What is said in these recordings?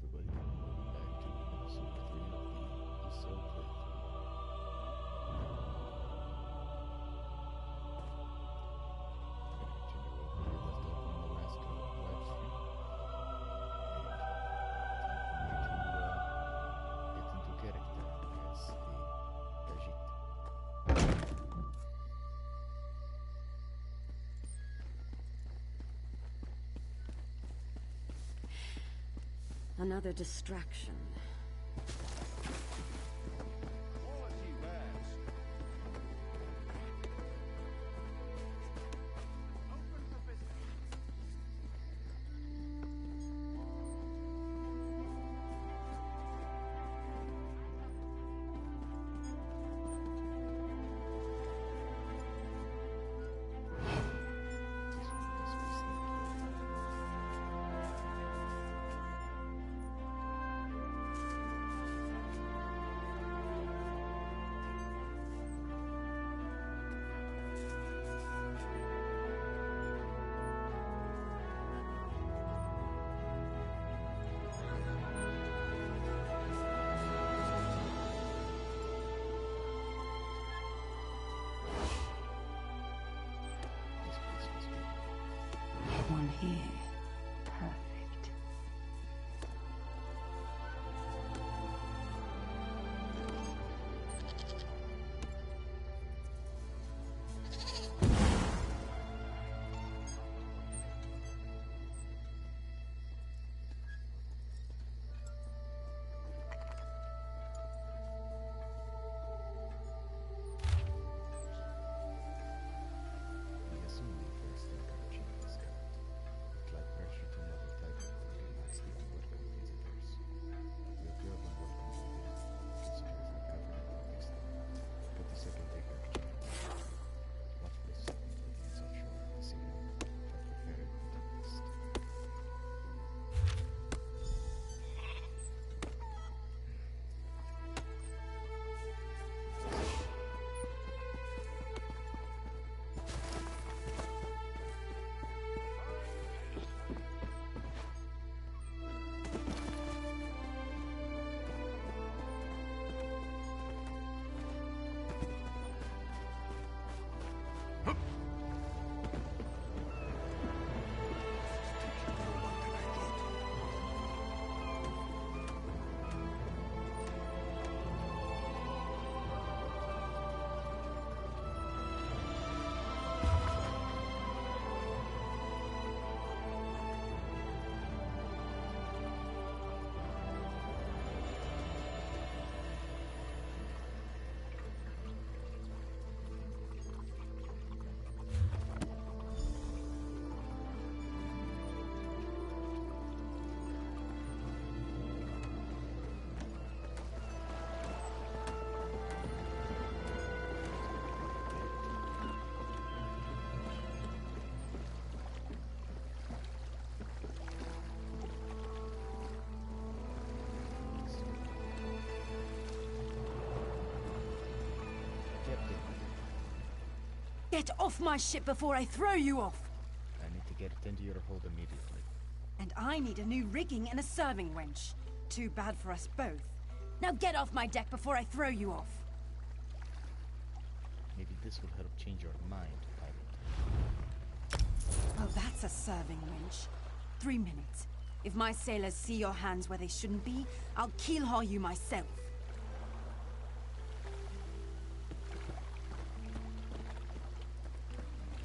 everybody. Welcome back to episode 3 of the ESO playthrough. We're going to continue where we left off on the last live stream. And time for me to get into character as a Brigitte. Another distraction. Quality wares. Open for business. One here. Perfect. We assume the first thing our chief discovered. Apply pressure to another type of organize the unwelcome visitors. We observe unwelcome visitors are covered in obviously. But the second they heard watch for the second for the ends on shore of the signal for preparing the tempest. Captain, Get off my ship before I throw you off! I need to get it into your hold immediately. And I need a new rigging and a serving wench. Too bad for us both. Now get off my deck before I throw you off! Maybe this will help change your mind, pirate. Oh, that's a serving wench. 3 minutes. If my sailors see your hands where they shouldn't be, I'll keel-haul you myself.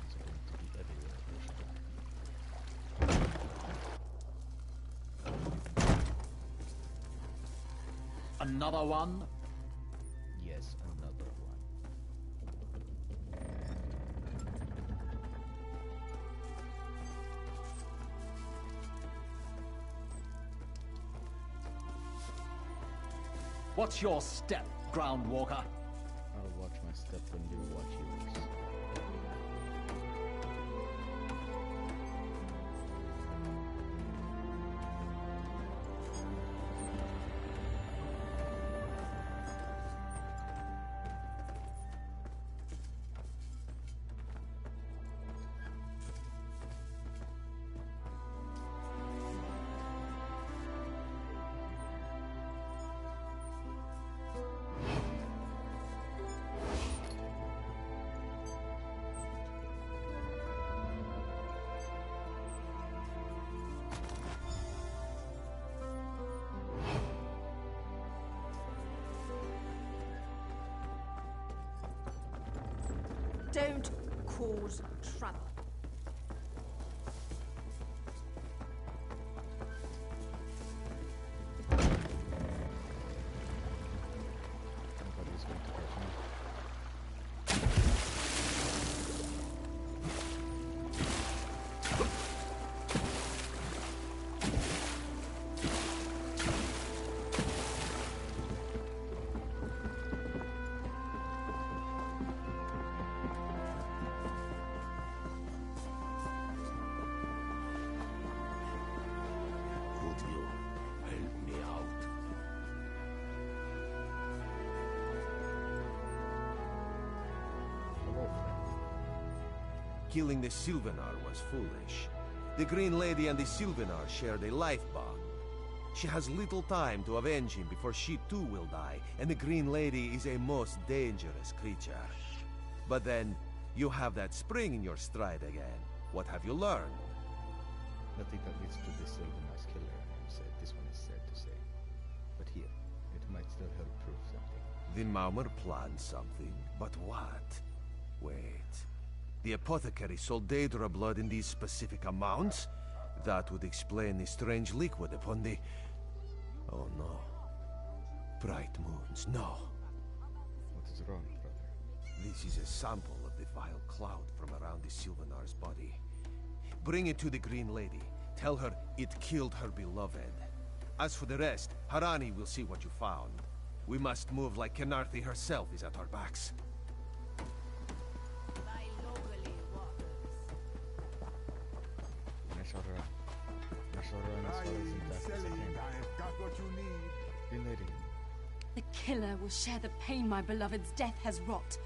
It's going to be everywhere, Another one. Yes, another one. What's your step, ground walker? I'll watch my step when you watch yours. Don't cause trouble. Nobody's going to catch me. Could you help me out? Hello, friend. Killing the Sylvanar was foolish. The Green Lady and the Sylvanar shared a life bond. She has little time to avenge him before she too will die, and the Green Lady is a most dangerous creature. But then, you have that spring in your stride again. What have you learned? Nothing that leads to the Sylvanar's killer, said this one is sad to say. But here, it might still help prove something. The Maumer planned something, but what? Wait. The apothecary sold Daedra blood in these specific amounts? That would explain the strange liquid upon the... Oh no. Bright moons, no. What is wrong, brother? This is a sample of the vile cloud from around the Sylvanar's body. Bring it to the Green Lady. Tell her it killed her beloved. As for the rest, Harani will see what you found. We must move like Kenarthi herself is at our backs. Nashara and as far as in fast as I can. I've got what you need. Green Lady. The killer will share the pain my beloved's death has wrought.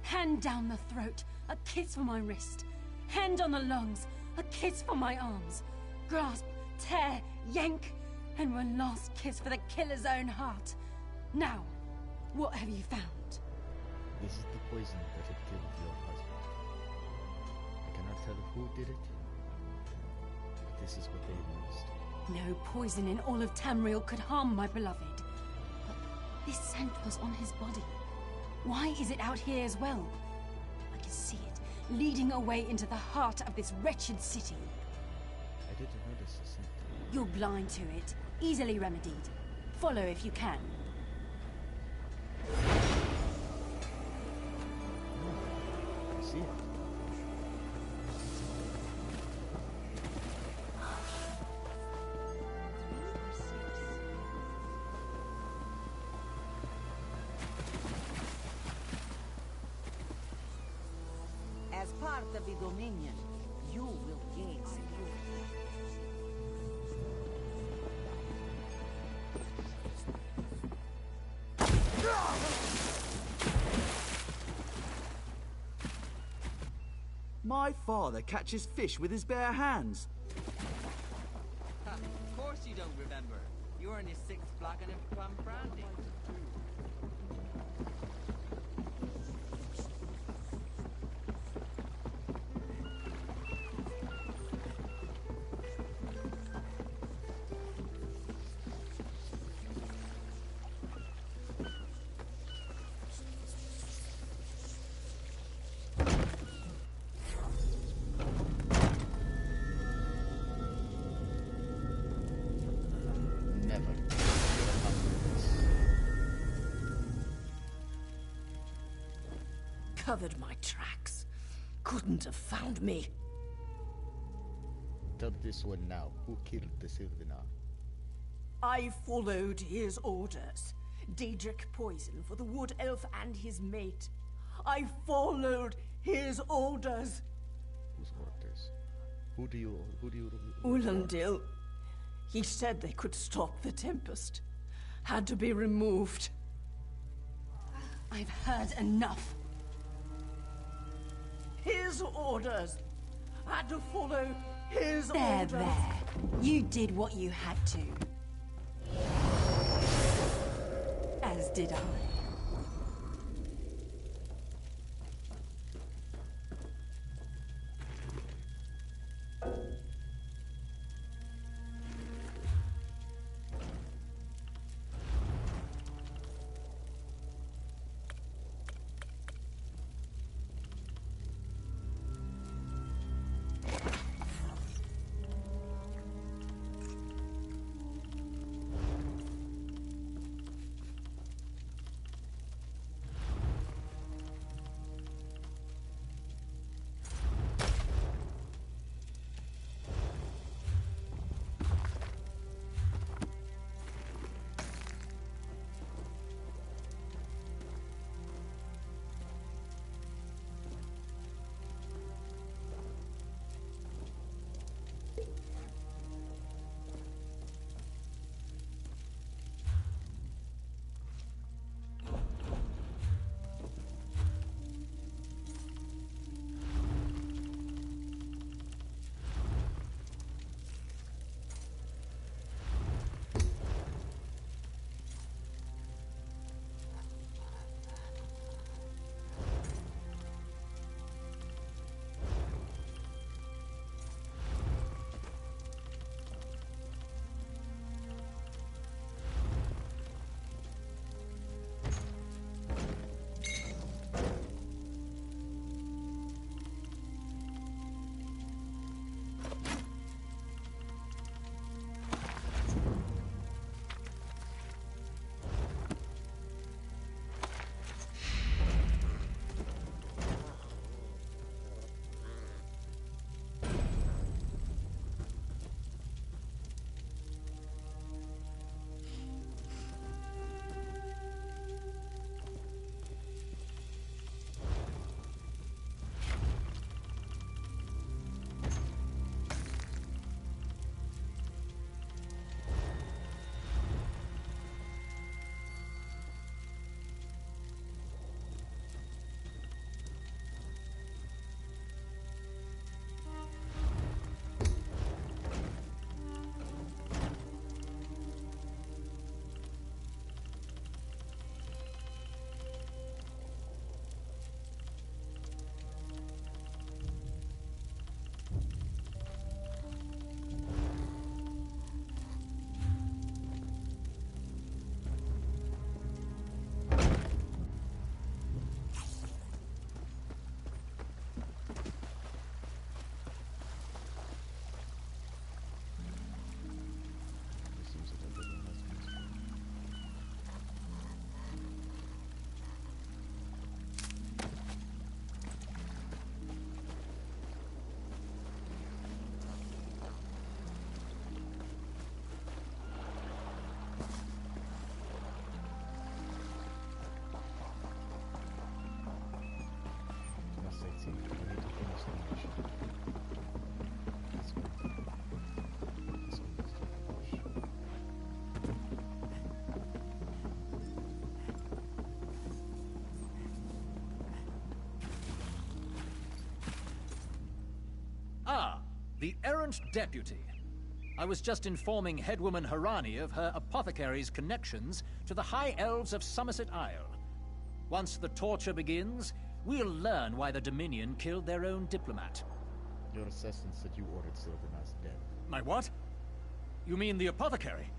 Hand down the throat, a kiss for my wrist. Hand on the lungs, a kiss for my arms. Grasp, tear, yank, and one last kiss for the killer's own heart. Now, what have you found? This is the poison that had killed your husband. I cannot tell who did it, but this is what they used. No poison in all of Tamriel could harm my beloved. But this scent was on his body. Why is it out here as well? I can see it, leading away into the heart of this wretched city. I didn't notice the scent. You're blind to it, easily remedied. Follow if you can. I see it. As part of the Dominion, you will gain security. My father catches fish with his bare hands. Of course you don't remember. You were in your sixth flagon of plum brandy. Never. Covered my tracks. Couldn't have found me. Tell this one now. Who killed the Sylvanar? I followed his orders. Daedric poison for the wood elf and his mate. I followed his orders. Whose orders? Who do you... Ulandil. He said they could stop the Tempest. Had to be removed. I've heard enough. His orders. Had to follow his There, orders. there. You did what you had to. As did I. the errant deputy. I was just informing headwoman Harani of her apothecary's connections to the High Elves of Somerset Isle. Once the torture begins, we'll learn why the Dominion killed their own diplomat. Your assassin said you ordered Sylvanas dead. My what? You mean the apothecary?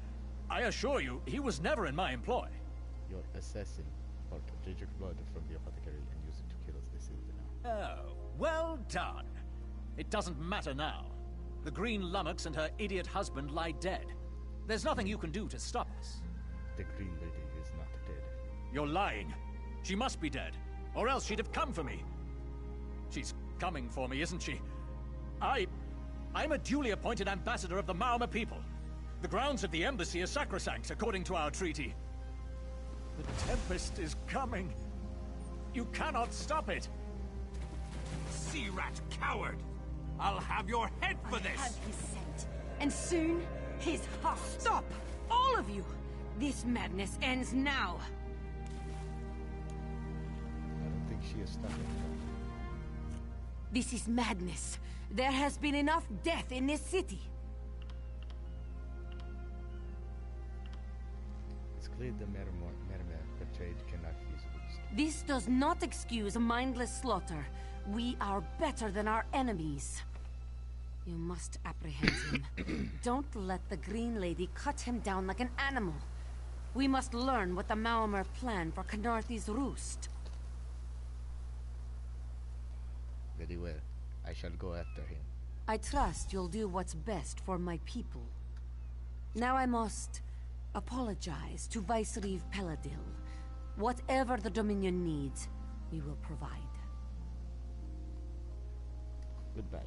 I assure you, he was never in my employ. Your assassin bought Daedric blood from the apothecary and used it to kill the Sylvanas. Oh, well done. It doesn't matter now. The Green Lummox and her idiot husband lie dead. There's nothing you can do to stop us. The Green Lady is not dead. You're lying. She must be dead, or else she'd have come for me. She's coming for me, isn't she? I'm a duly appointed ambassador of the Maoma people. The grounds of the embassy are sacrosanct, according to our treaty. The Tempest is coming. You cannot stop it. Sea rat coward! I'll have your head for this! I have his scent, and soon, his heart. Stop! All of you! This madness ends now! I don't think she is stopping. This is madness. There has been enough death in this city. It's clear the Mermer betrayed Kenarthi's roost. This does not excuse mindless slaughter. We are better than our enemies. You must apprehend him. Don't let the Green Lady cut him down like an animal. We must learn what the Maomer plan for Kenarthi's roost. Very well. I shall go after him. I trust you'll do what's best for my people. Now I must apologize to Vicereeve Peladil. Whatever the Dominion needs, we will provide. Goodbye.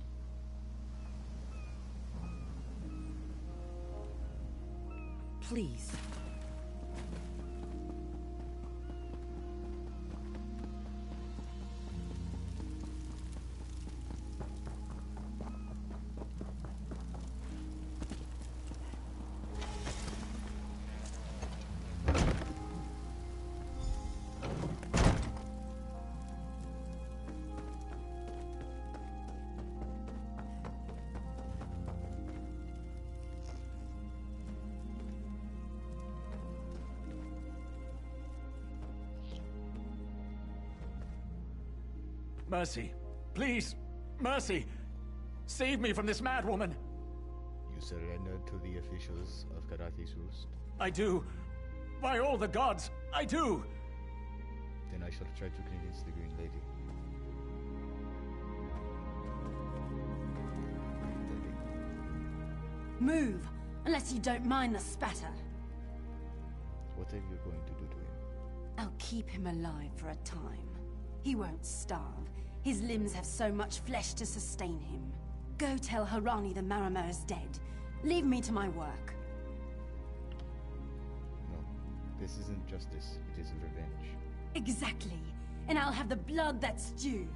Please. Mercy. Please. Mercy. Save me from this mad woman. You surrendered to the officials of Kenarthi's roost? I do. By all the gods, I do. Then I shall try to convince the Green Lady. Move, unless you don't mind the spatter. What are you going to do to him? I'll keep him alive for a time. He won't starve. His limbs have so much flesh to sustain him. Go tell Harani the Marama is dead. Leave me to my work. No, this isn't justice, it is revenge. Exactly. And I'll have the blood that's due.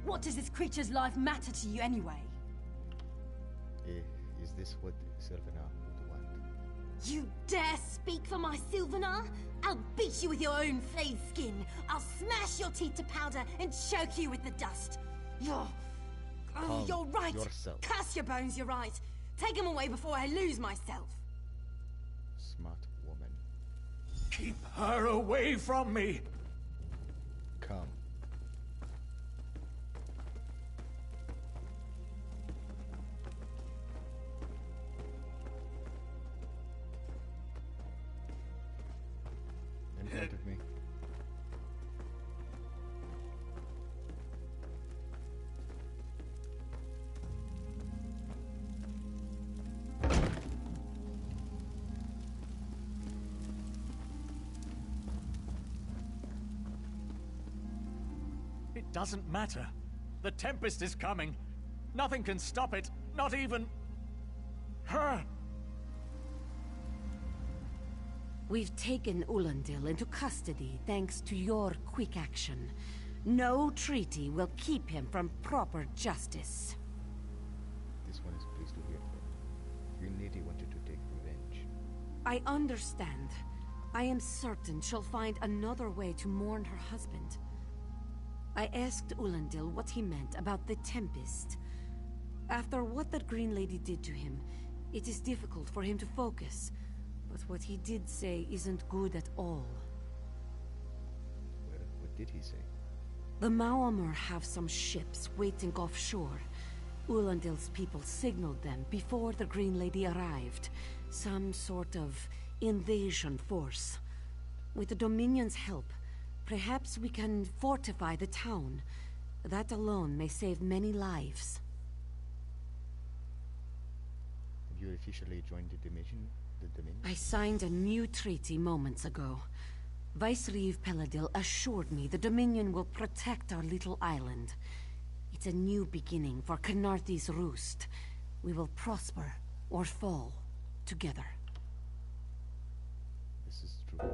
What does this creature's life matter to you anyway? Is this what Sylvana would want? You dare speak for my Sylvanar? I'll beat you with your own flayed skin. I'll smash your teeth to powder and choke you with the dust. You're right. Yourself. Curse your bones, you're right. Take him away before I lose myself. Smart woman. Keep her away from me. Come. In front of me. It doesn't matter. The Tempest is coming. Nothing can stop it. Not even... her. We've taken Ulandil into custody thanks to your quick action. No treaty will keep him from proper justice. This one is pleased to hear from. Green Lady wanted to take revenge. I understand. I am certain she'll find another way to mourn her husband. I asked Ulandil what he meant about the Tempest. After what that Green Lady did to him, it is difficult for him to focus. But what he did say isn't good at all. Well, what did he say? The Maormer have some ships waiting offshore. Ulandil's people signaled them before the Green Lady arrived. Some sort of invasion force. With the Dominion's help, perhaps we can fortify the town. That alone may save many lives. Have you officially joined the Dominion? I signed a new treaty moments ago. Vice-Reeve Peladil assured me the Dominion will protect our little island. It's a new beginning for Khenarthi's roost. We will prosper or fall together. This is true.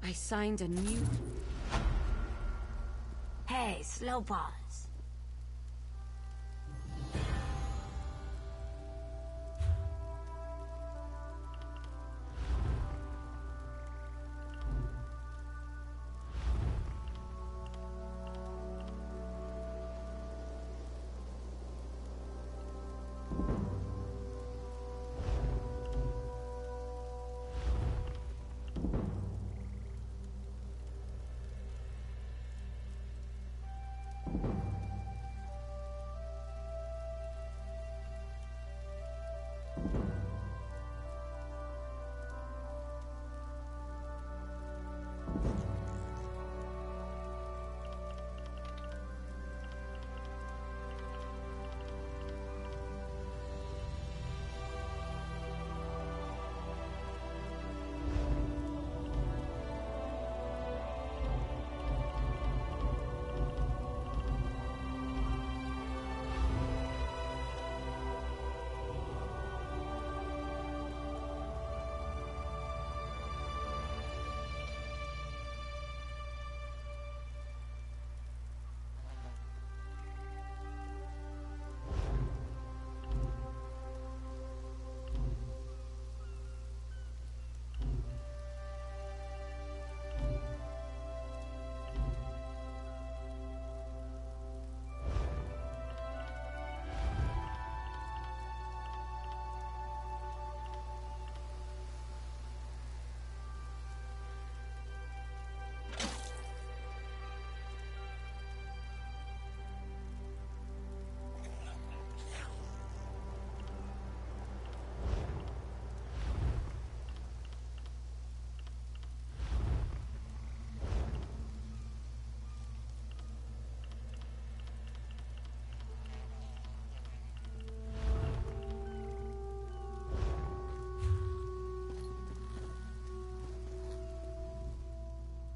I signed a new... Hey, slow pause.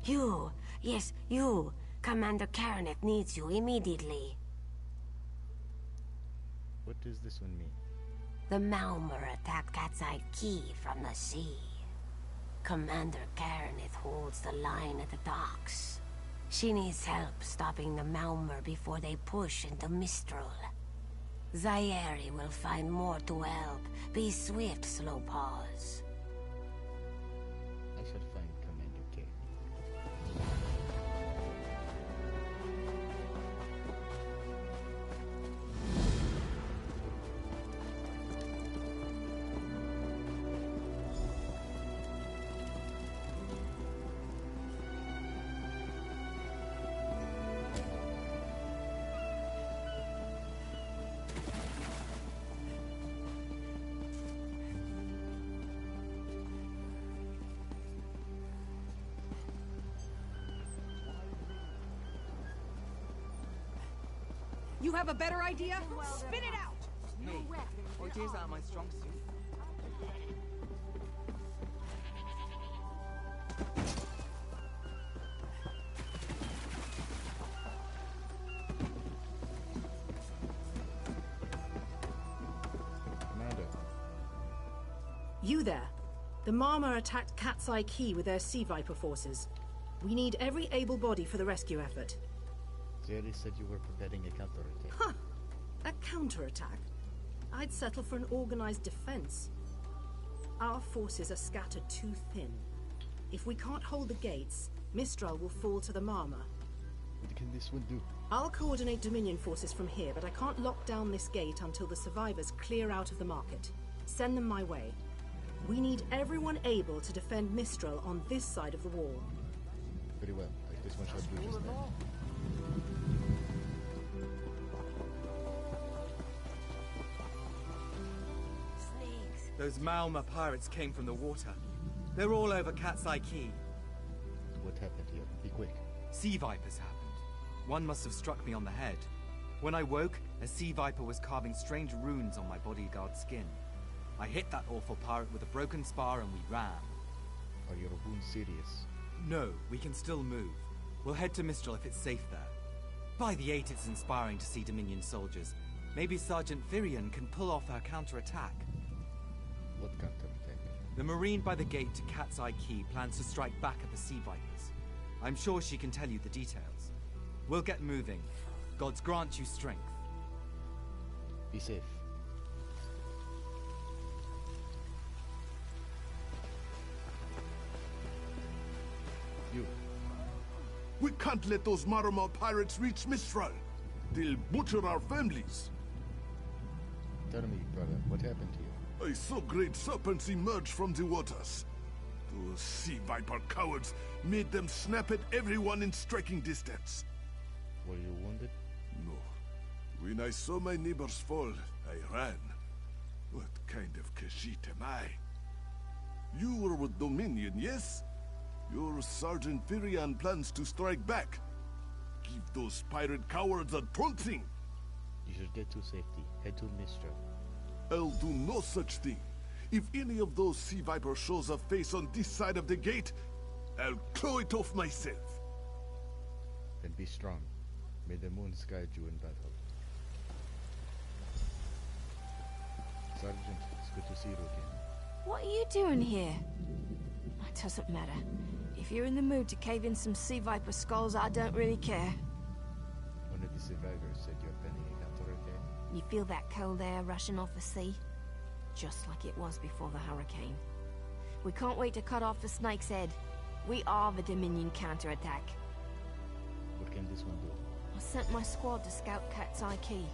You, yes, you. Commander Karaneth needs you immediately. What does this one mean? The Maormer attacked Cat's Eye Key from the sea. Commander Karaneth holds the line at the docks. She needs help stopping the Maormer before they push into Mistral. Zairi will find more to help. Be swift, Slow Paws. I should find Commander K. You have a better idea? Spit it out! Hey, ideas aren't my strong suit. You there. The Marma attacked Cat's Eye Key with their Sea Viper forces. We need every able body for the rescue effort. Zeri said you were preparing a counterattack. Huh! A counterattack? I'd settle for an organized defense. Our forces are scattered too thin. If we can't hold the gates, Mistral will fall to the Marma. What can this one do? I'll coordinate Dominion forces from here, but I can't lock down this gate until the survivors clear out of the market. Send them my way. We need everyone able to defend Mistral on this side of the wall. Very well. This one shall do just that. Snakes. Those Malma pirates came from the water. They're all over Cat's Eye Key. What happened here? Be quick. Sea vipers happened. One must have struck me on the head. When I woke, a sea viper was carving strange runes on my bodyguard's skin. I hit that awful pirate with a broken spar and we ran. Are your wounds serious? No, we can still move. We'll head to Mistral if it's safe there. By the 8, it's inspiring to see Dominion soldiers. Maybe Sergeant Virion can pull off her counterattack. What counterattack? The Marine by the gate to Cat's Eye Key plans to strike back at the Sea Vipers. I'm sure she can tell you the details. We'll get moving. Gods grant you strength. Be safe. You. We can't let those Marama pirates reach Mistral. They'll butcher our families. Tell me, brother, what happened to you? I saw great serpents emerge from the waters. Those sea viper cowards made them snap at everyone in striking distance. Were you wounded? No. When I saw my neighbors fall, I ran. What kind of Khajiit am I? You were with Dominion, yes? Your Sergeant Virion plans to strike back. Give those pirate cowards a trouncing. You should get to safety. Head to Mistral. I'll do no such thing. If any of those sea vipers shows a face on this side of the gate, I'll claw it off myself. Then be strong. May the moons guide you in battle. Sergeant, it's good to see you again. What are you doing here? It doesn't matter. If you're in the mood to cave in some sea viper skulls, I don't really care. One of the survivors said you're planning a counterattack. You feel that cold air rushing off the sea? Just like it was before the hurricane. We can't wait to cut off the snake's head. We are the Dominion counterattack. What can this one do? I sent my squad to scout Cat's Eye Key.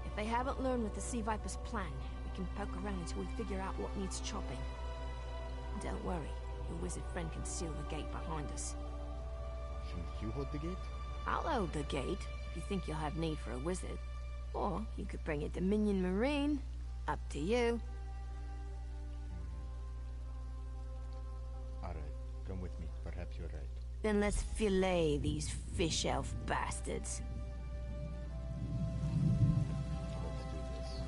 If they haven't learned what the Sea Viper's plan, we can poke around until we figure out what needs chopping. Don't worry, your wizard friend can seal the gate behind us. Shouldn't you hold the gate? I'll hold the gate, if you think you'll have need for a wizard. Or you could bring a Dominion Marine. Up to you. Alright, come with me. Perhaps you're right. Then let's fillet these fish elf bastards. Let's do this.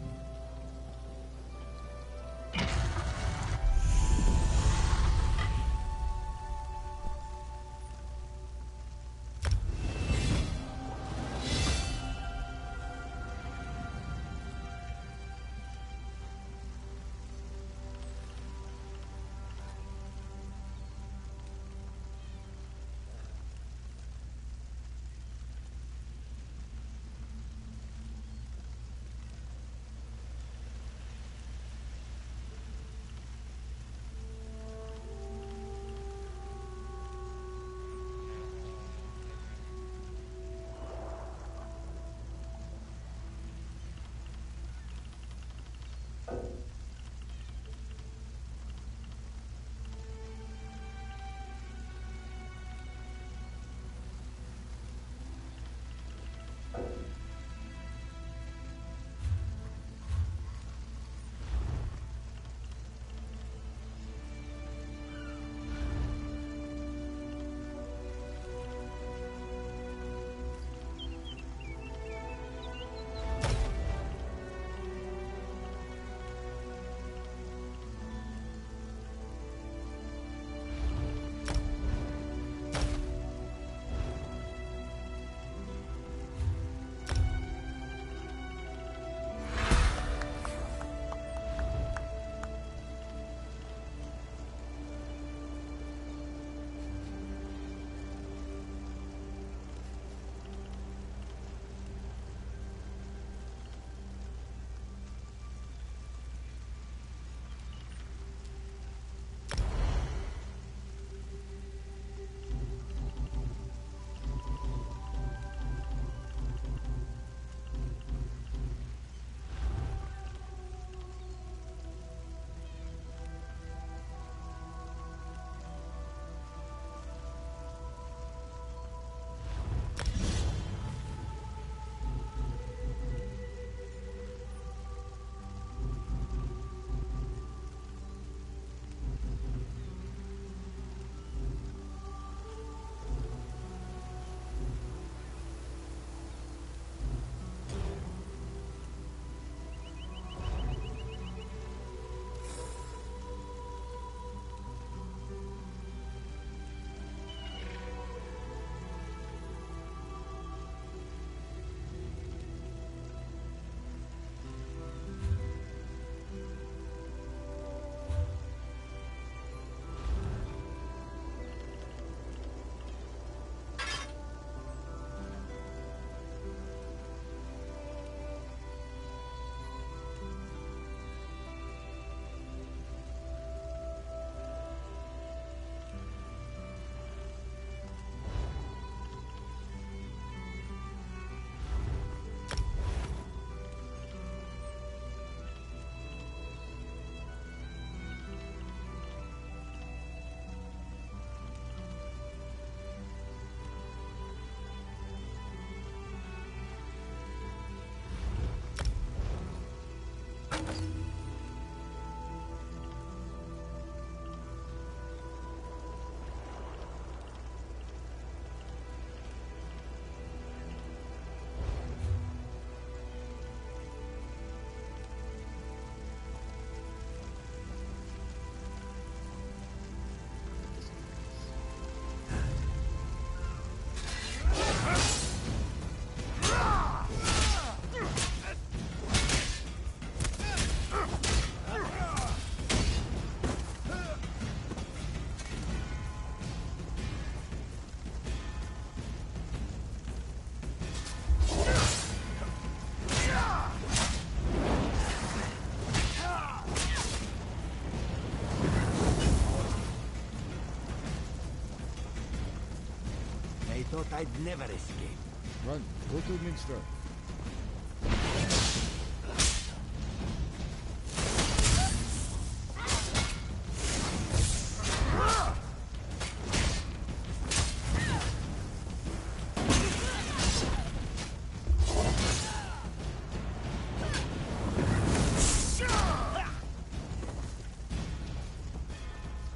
thought I'd never escape. Run, go to Minstrel.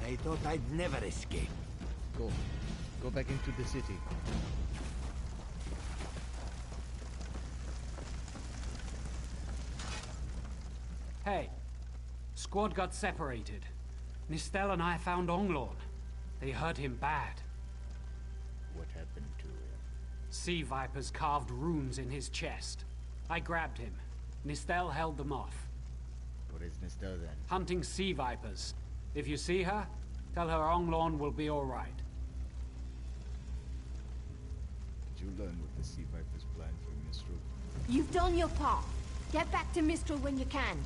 I thought I'd never escape. Go. Go back into the city. Hey. Squad got separated. Nistel and I found Onglorn. They hurt him bad. What happened to him? Sea Vipers carved runes in his chest. I grabbed him. Nistel held them off. What is Nistel then? Hunting Sea Vipers. If you see her, tell her Onglorn will be alright. Did you learn what the Sea Vipers plan for Mistral? You've done your part. Get back to Mistral when you can.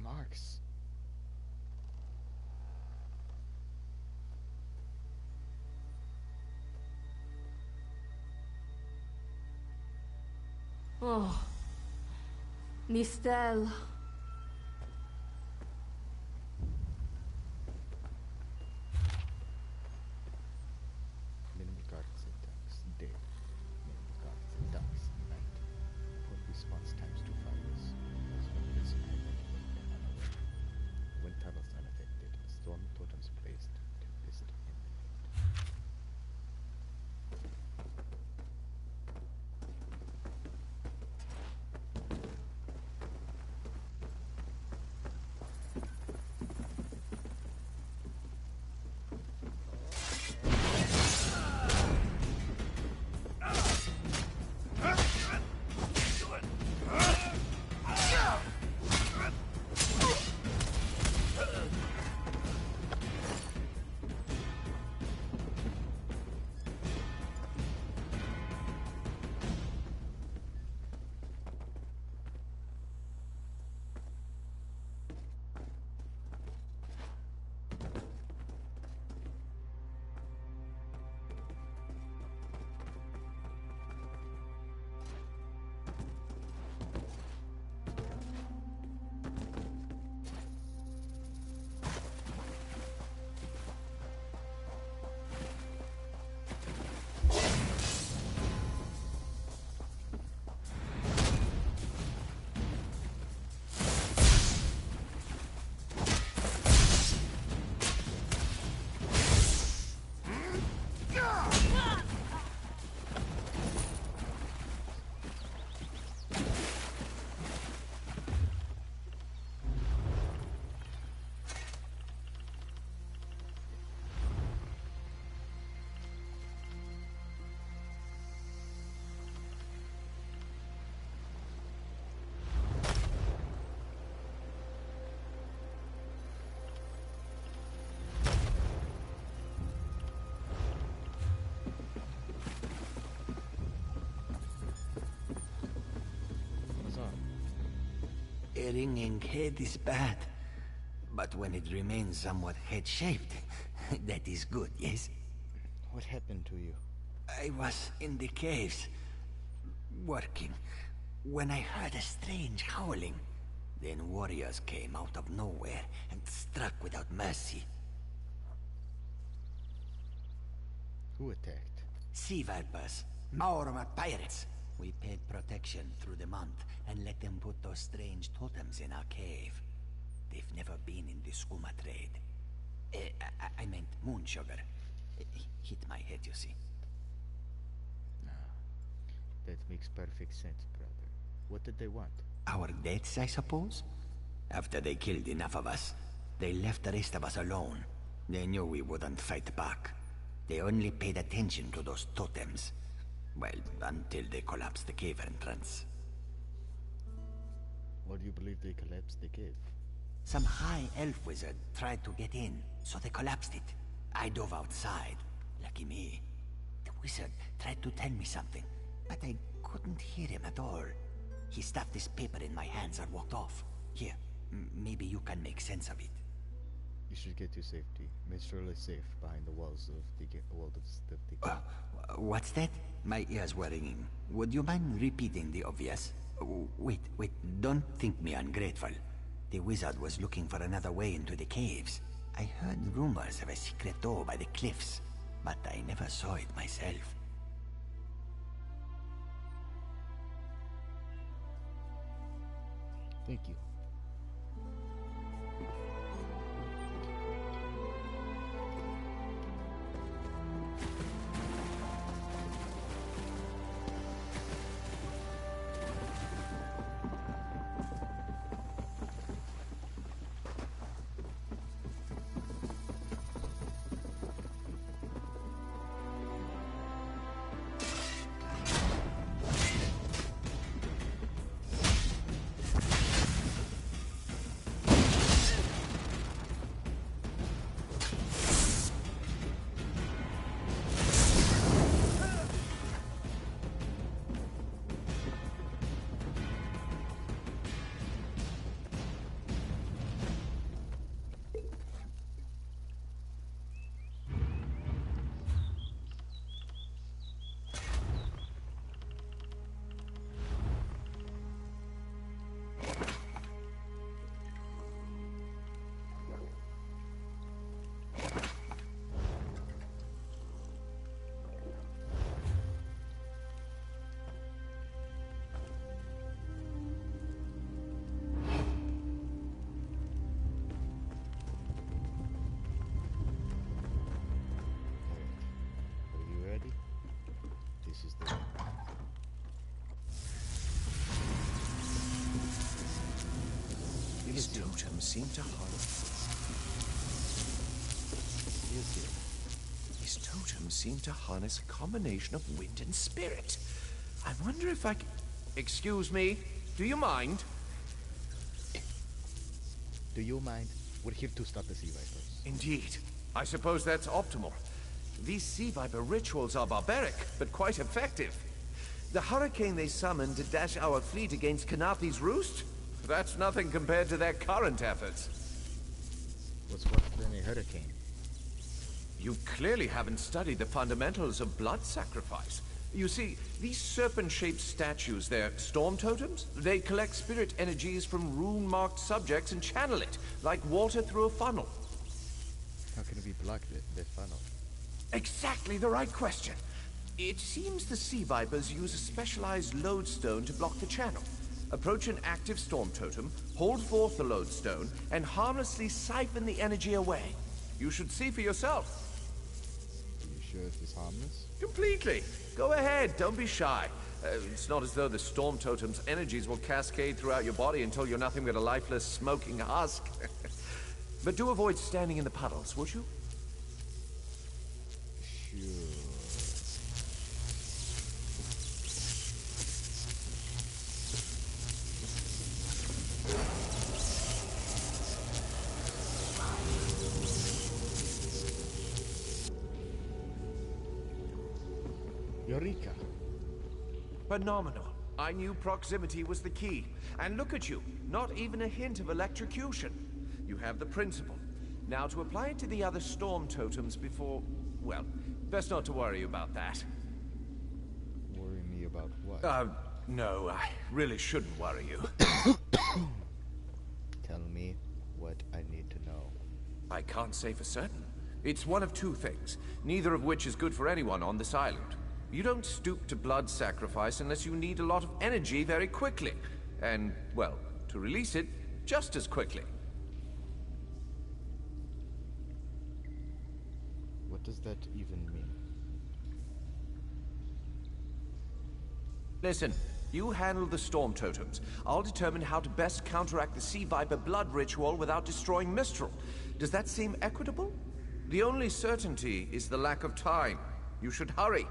Marks. Oh. Nistel. Minimal cards attacks day. Minimal cards attacks night. Quick response times 2 fires. As long as unaware. When tunnels unaffected, storm totems placed. Tempest imminent. A ringing head is bad, but when it remains somewhat head-shaped, that is good, yes? What happened to you? I was in the caves, working, when I heard a strange howling. Then warriors came out of nowhere and struck without mercy. Who attacked? Sea vipers, Maorma pirates. We paid protection through the month and let them put those strange totems in our cave. They've never been in the skooma trade. I meant moon sugar. Hit my head, you see. That makes perfect sense, brother. What did they want? Our deaths, I suppose? After they killed enough of us, they left the rest of us alone. They knew we wouldn't fight back. They only paid attention to those totems. Well, until they collapsed the cave entrance. What do you believe they collapsed the cave? Some high elf wizard tried to get in, so they collapsed it. I dove outside. Lucky me. The wizard tried to tell me something, but I couldn't hear him at all. He stuffed this paper in my hands and walked off. Here, maybe you can make sense of it. You should get to safety. Mistral is safe behind the walls of the cave. What's that? My ears were ringing. Would you mind repeating the obvious? Wait, don't think me ungrateful. The wizard was looking for another way into the caves. I heard rumors of a secret door by the cliffs, but I never saw it myself. Thank you. His totems seem to His totems seem to harness a combination of wind and spirit. I wonder if I can... Excuse me, do you mind? Do you mind? We're here to stop the sea vipers. Indeed. I suppose that's optimal. These sea viper rituals are barbaric, but quite effective. The hurricane they summoned to dash our fleet against Kanafi's roost? That's nothing compared to their current efforts. What's worse than a hurricane? You clearly haven't studied the fundamentals of blood sacrifice. You see, these serpent-shaped statues, they're storm totems. They collect spirit energies from rune-marked subjects and channel it, like water through a funnel. How can we block that funnel? Exactly the right question. It seems the sea vipers use a specialized lodestone to block the channel. Approach an active storm totem, hold forth the lodestone, and harmlessly siphon the energy away. You should see for yourself. Are you sure this is harmless? Completely. Go ahead, don't be shy. It's not as though the storm totem's energies will cascade throughout your body until you're nothing but a lifeless, smoking husk. But do avoid standing in the puddles, would you? Sure. Eureka! Phenomenal. I knew proximity was the key. And look at you, not even a hint of electrocution. You have the principle. Now to apply it to the other storm totems before... well, best not to worry about that. Worry me about what? No, I really shouldn't worry you. Tell me what I need to know. I can't say for certain. It's one of two things, neither of which is good for anyone on this island. You don't stoop to blood sacrifice unless you need a lot of energy very quickly. And, well, to release it just as quickly. What does that even mean? Listen, you handle the storm totems. I'll determine how to best counteract the Sea Viper blood ritual without destroying Mistral. Does that seem equitable? The only certainty is the lack of time. You should hurry.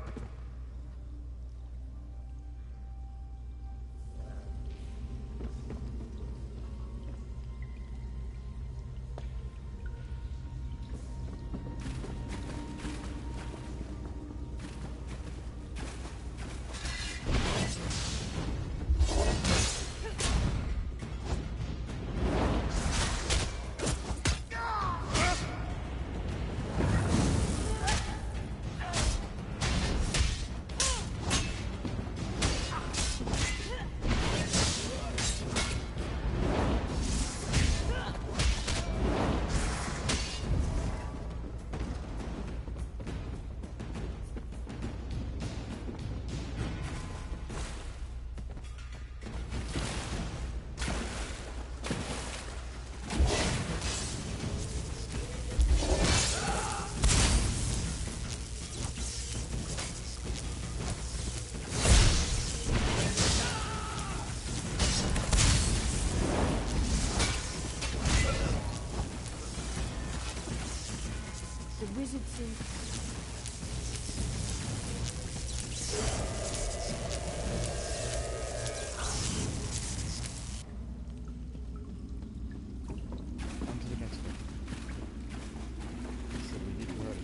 Wizard seems... On to the next one. So we need to hurry.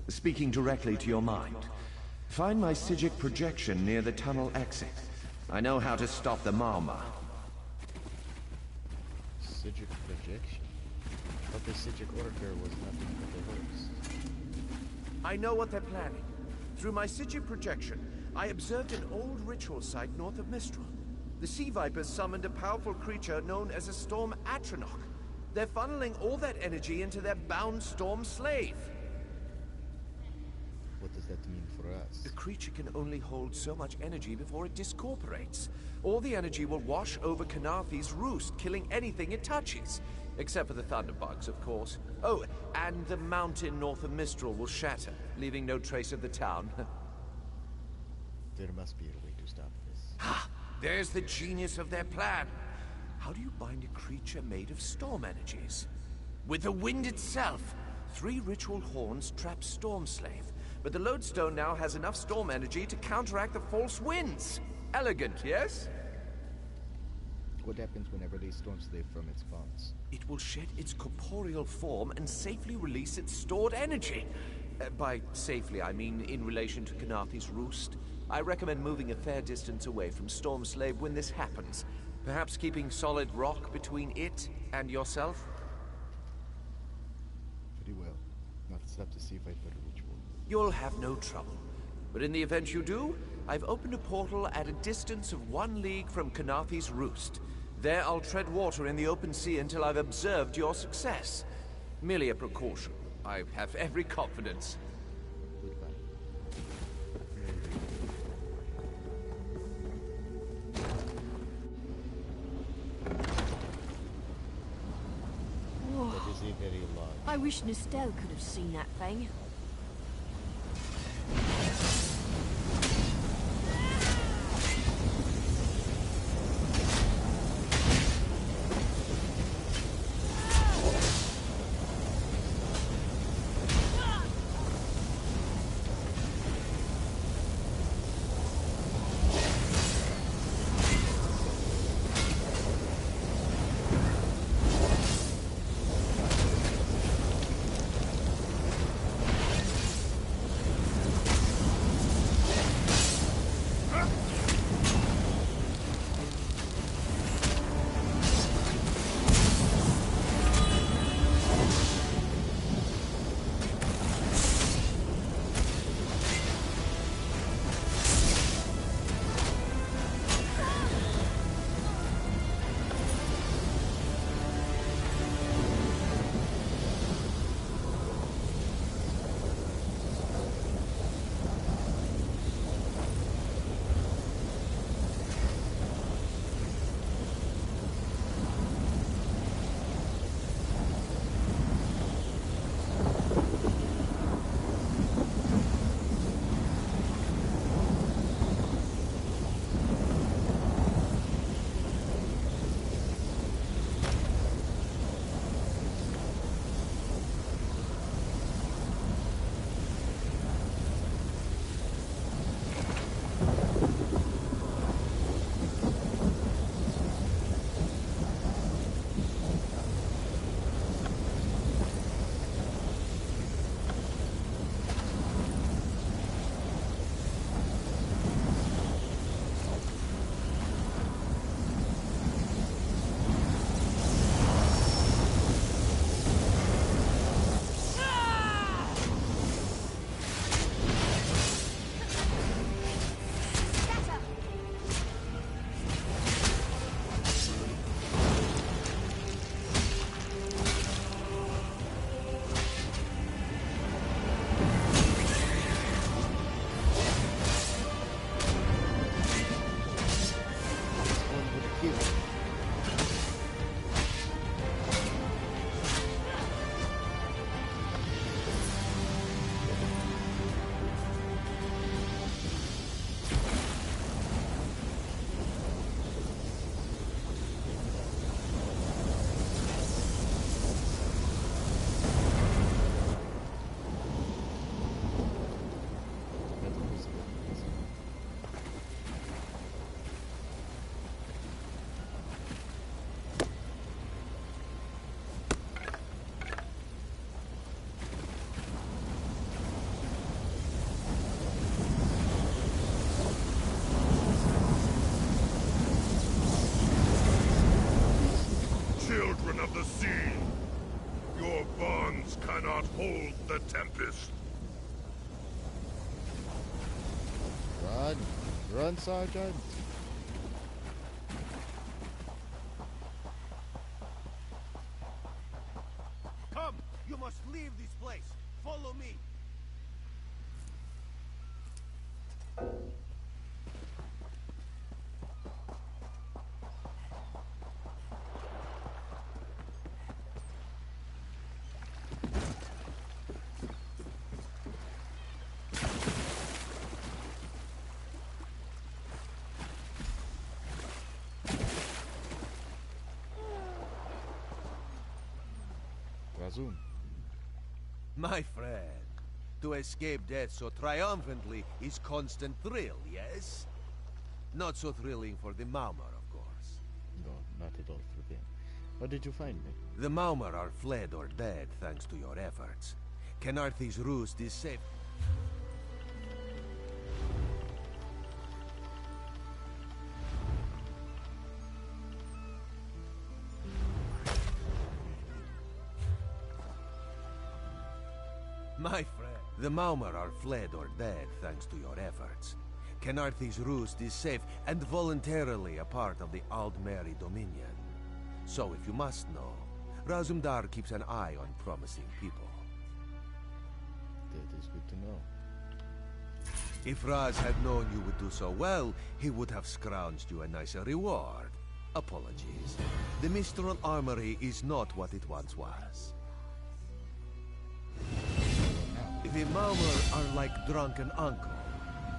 Speaking directly to your mind. Find my Psijic projection near the tunnel exit. I know how to stop the Malma. Psijic projection? But the Psijic order was nothing but the works. I know what they're planning. Through my Psijic projection, I observed an old ritual site north of Mistral. The Sea Vipers summoned a powerful creature known as a Storm Atronach. They're funneling all that energy into their bound Storm Slave. What does that mean for us? The creature can only hold so much energy before it discorporates. All the energy will wash over Kanathi's roost, killing anything it touches. Except for the thunderbugs, of course. Oh, and the mountain north of Mistral will shatter, leaving no trace of the town. There must be a way to stop this. Ha! There's the genius of their plan. How do you bind a creature made of storm energies? With the wind itself. 3 ritual horns trap Storm Slave. But the lodestone now has enough storm energy to counteract the false winds. Elegant, yes? What happens whenever they storm slave from its bonds? It will shed its corporeal form and safely release its stored energy. By safely, I mean in relation to Kanathi's roost. I recommend moving a fair distance away from Storm Slave when this happens. Perhaps keeping solid rock between it and yourself? Pretty well. Now let's stop to see if I put a ritual. You'll have no trouble. But in the event you do, I've opened a portal at a distance of 1 league from Kanathi's roost. There I'll tread water in the open sea until I've observed your success. Merely a precaution. I have every confidence. Whoa. That is a very large. I wish Nistel could have seen that thing. Hold the Tempest. Run! Run, Sergeant! Come! You must leave this place! Follow me! Razum. My friend, to escape death so triumphantly is constant thrill, yes? Not so thrilling for the Maumar, of course. No, not at all for them. How did you find me? The Maumar are fled or dead thanks to your efforts. Kenarthi's roost is safe. My friend, the Maumar are fled or dead thanks to your efforts. Kenarthi's roost is safe and voluntarily a part of the Aldmeri Dominion. So if you must know, Razumdar keeps an eye on promising people. That is good to know. If Raz had known you would do so well, he would have scrounged you a nicer reward. Apologies. The Mistral Armory is not what it once was. The Maumar are like drunken uncle.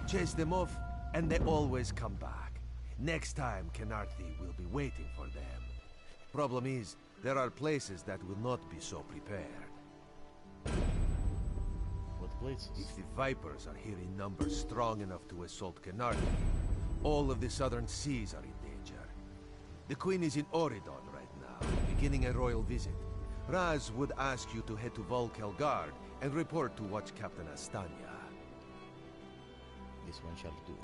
Chase them off, and they always come back. Next time, Kenarthi will be waiting for them. Problem is, there are places that will not be so prepared. What places? If the Vipers are here in numbers strong enough to assault Kenarthi, all of the southern seas are in danger. The Queen is in Oridon right now, beginning a royal visit. Raz would ask you to head to Volkel Guard and report to Watch Captain Astanya. This one shall do.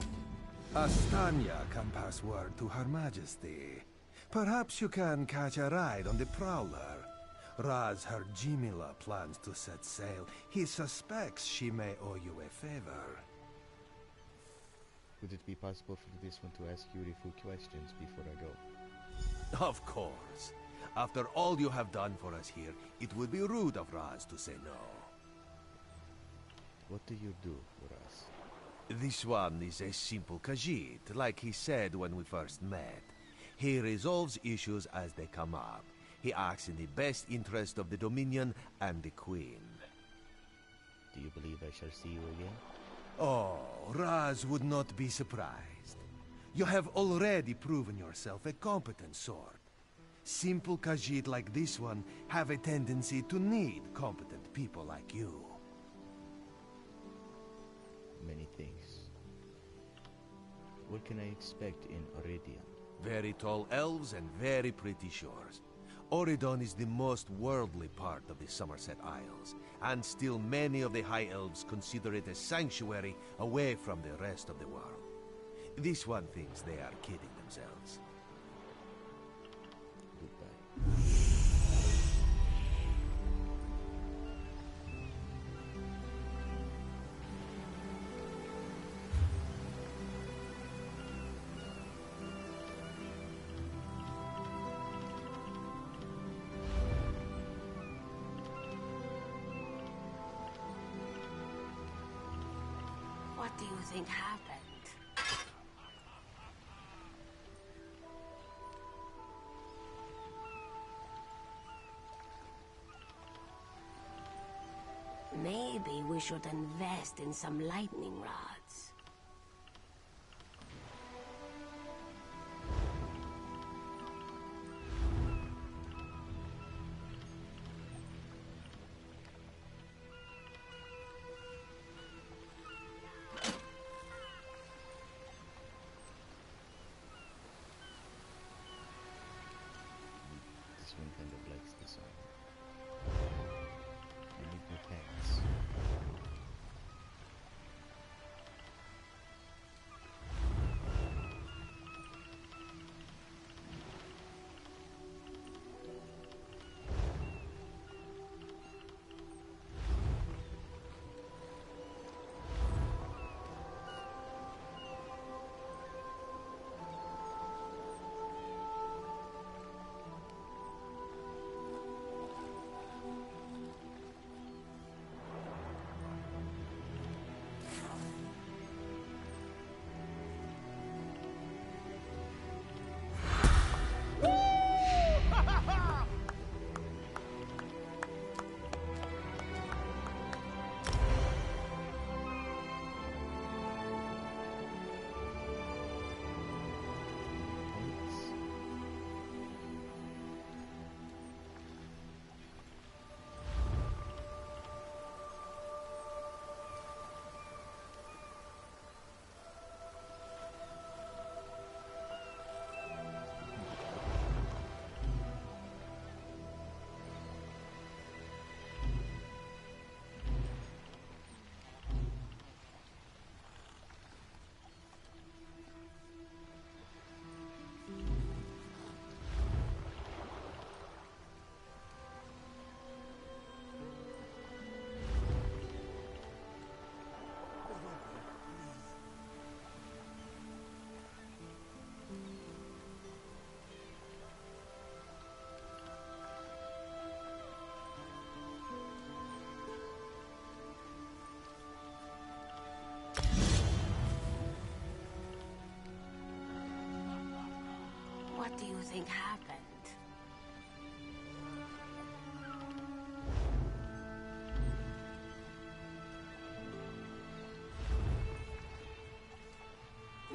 Astanya can pass word to Her Majesty. Perhaps you can catch a ride on the Prowler. Raz Her Jimila plans to set sail. He suspects she may owe you a favor. Would it be possible for this one to ask you a few questions before I go? Of course. After all you have done for us here, it would be rude of Raz to say no. What do you do for us? This one is a simple Khajiit, like he said when we first met. He resolves issues as they come up. He acts in the best interest of the Dominion and the Queen. Do you believe I shall see you again? Oh, Raz would not be surprised. You have already proven yourself a competent sword. Simple Khajiit like this one have a tendency to need competent people like you. Many things. What can I expect in Oridian? Very tall elves and very pretty shores. Oridon is the most worldly part of the Somerset Isles, and still many of the High Elves consider it a sanctuary away from the rest of the world. This one thinks they are kidding themselves. Goodbye. What do you think happened? Maybe we should invest in some lightning rods. This one kind of likes this one. I need more pants. What do you think happened?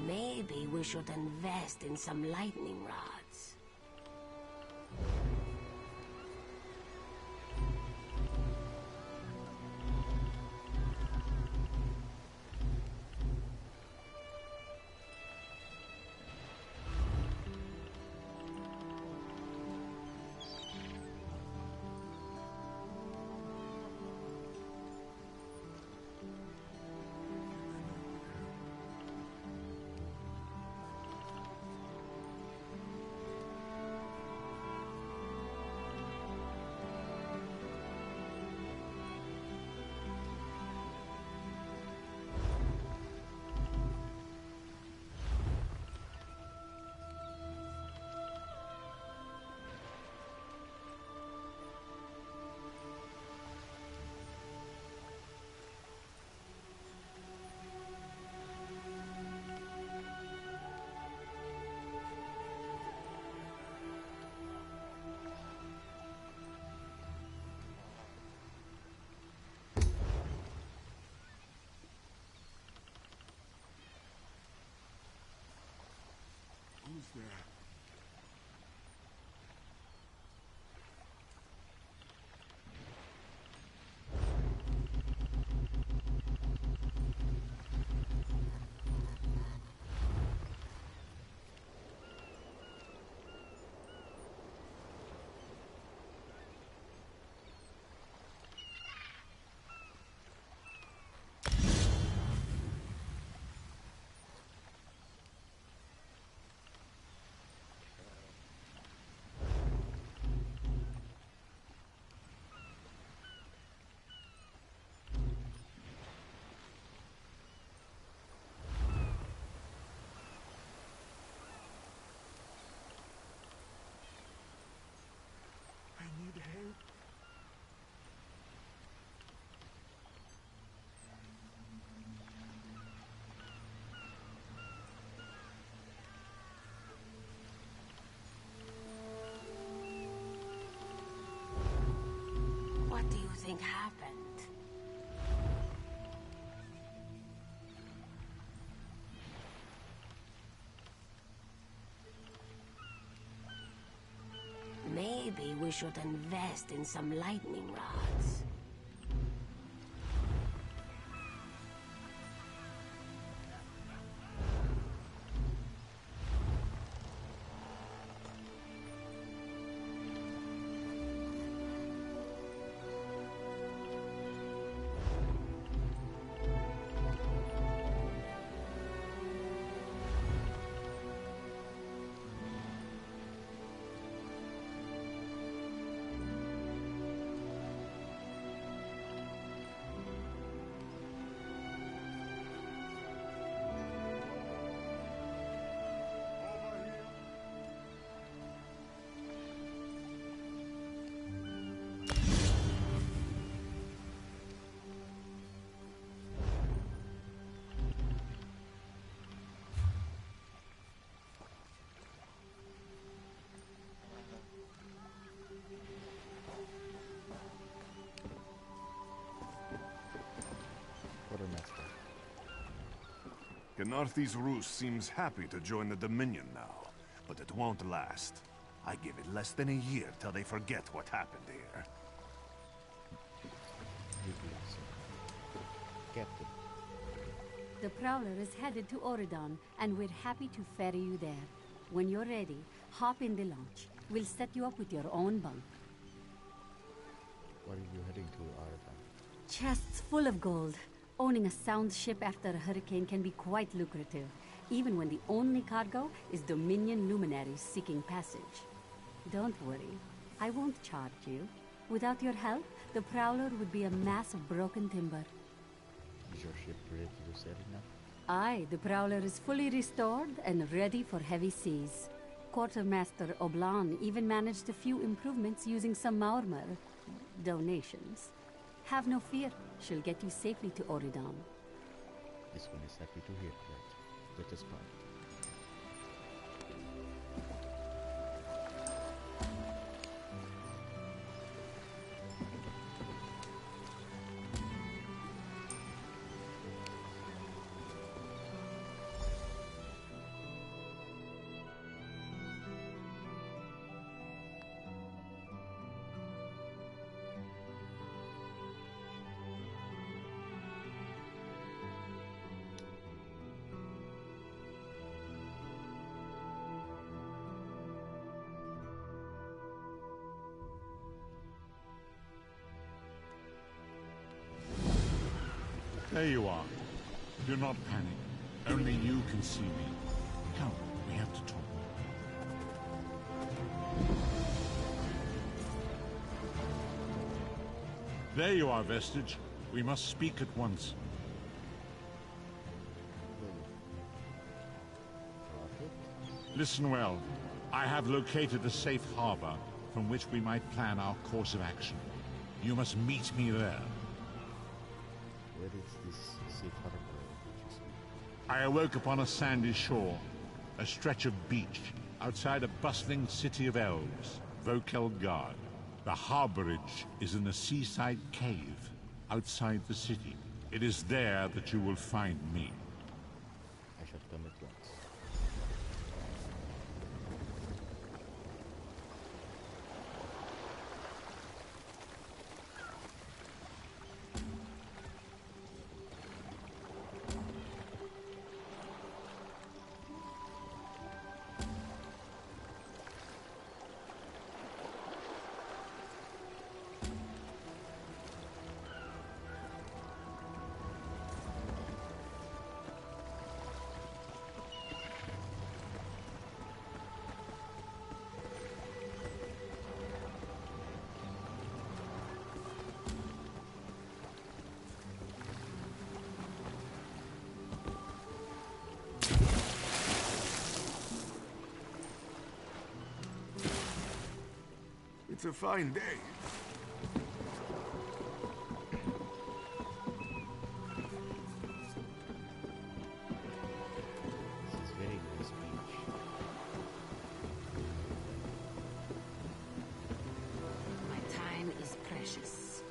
Maybe we should invest in some lightning rods. Who's there? I need help. What do you think happened? Maybe we should invest in some lightning rods. Gnarthy's Roost seems happy to join the Dominion now, but it won't last. I give it less than a year till they forget what happened here. Captain. The Prowler is headed to Oridon, and we're happy to ferry you there. When you're ready, hop in the launch. We'll set you up with your own bunk. Where are you heading to, Oridon? Chests full of gold. Owning a sound ship after a hurricane can be quite lucrative, even when the only cargo is Dominion luminaries seeking passage. Don't worry, I won't charge you. Without your help, the Prowler would be a mass of broken timber. Is your ship ready to sail now? Aye, the Prowler is fully restored and ready for heavy seas. Quartermaster Oblan even managed a few improvements using some Maurmer donations. Have no fear, she'll get you safely to Oridon. This one is happy to hear that. Let us part. There you are. Do not panic. Only you can see me. Come, we have to talk. There you are, Vestige. We must speak at once. Listen well. I have located a safe harbor from which we might plan our course of action. You must meet me there. Where is this safe harbor which you speak? I awoke upon a sandy shore, a stretch of beach, outside a bustling city of elves, Vokelgard. The harborage is in a seaside cave, outside the city. It is there that you will find me. I shall come at once. It's a fine day. This is very nice beach. My time is precious.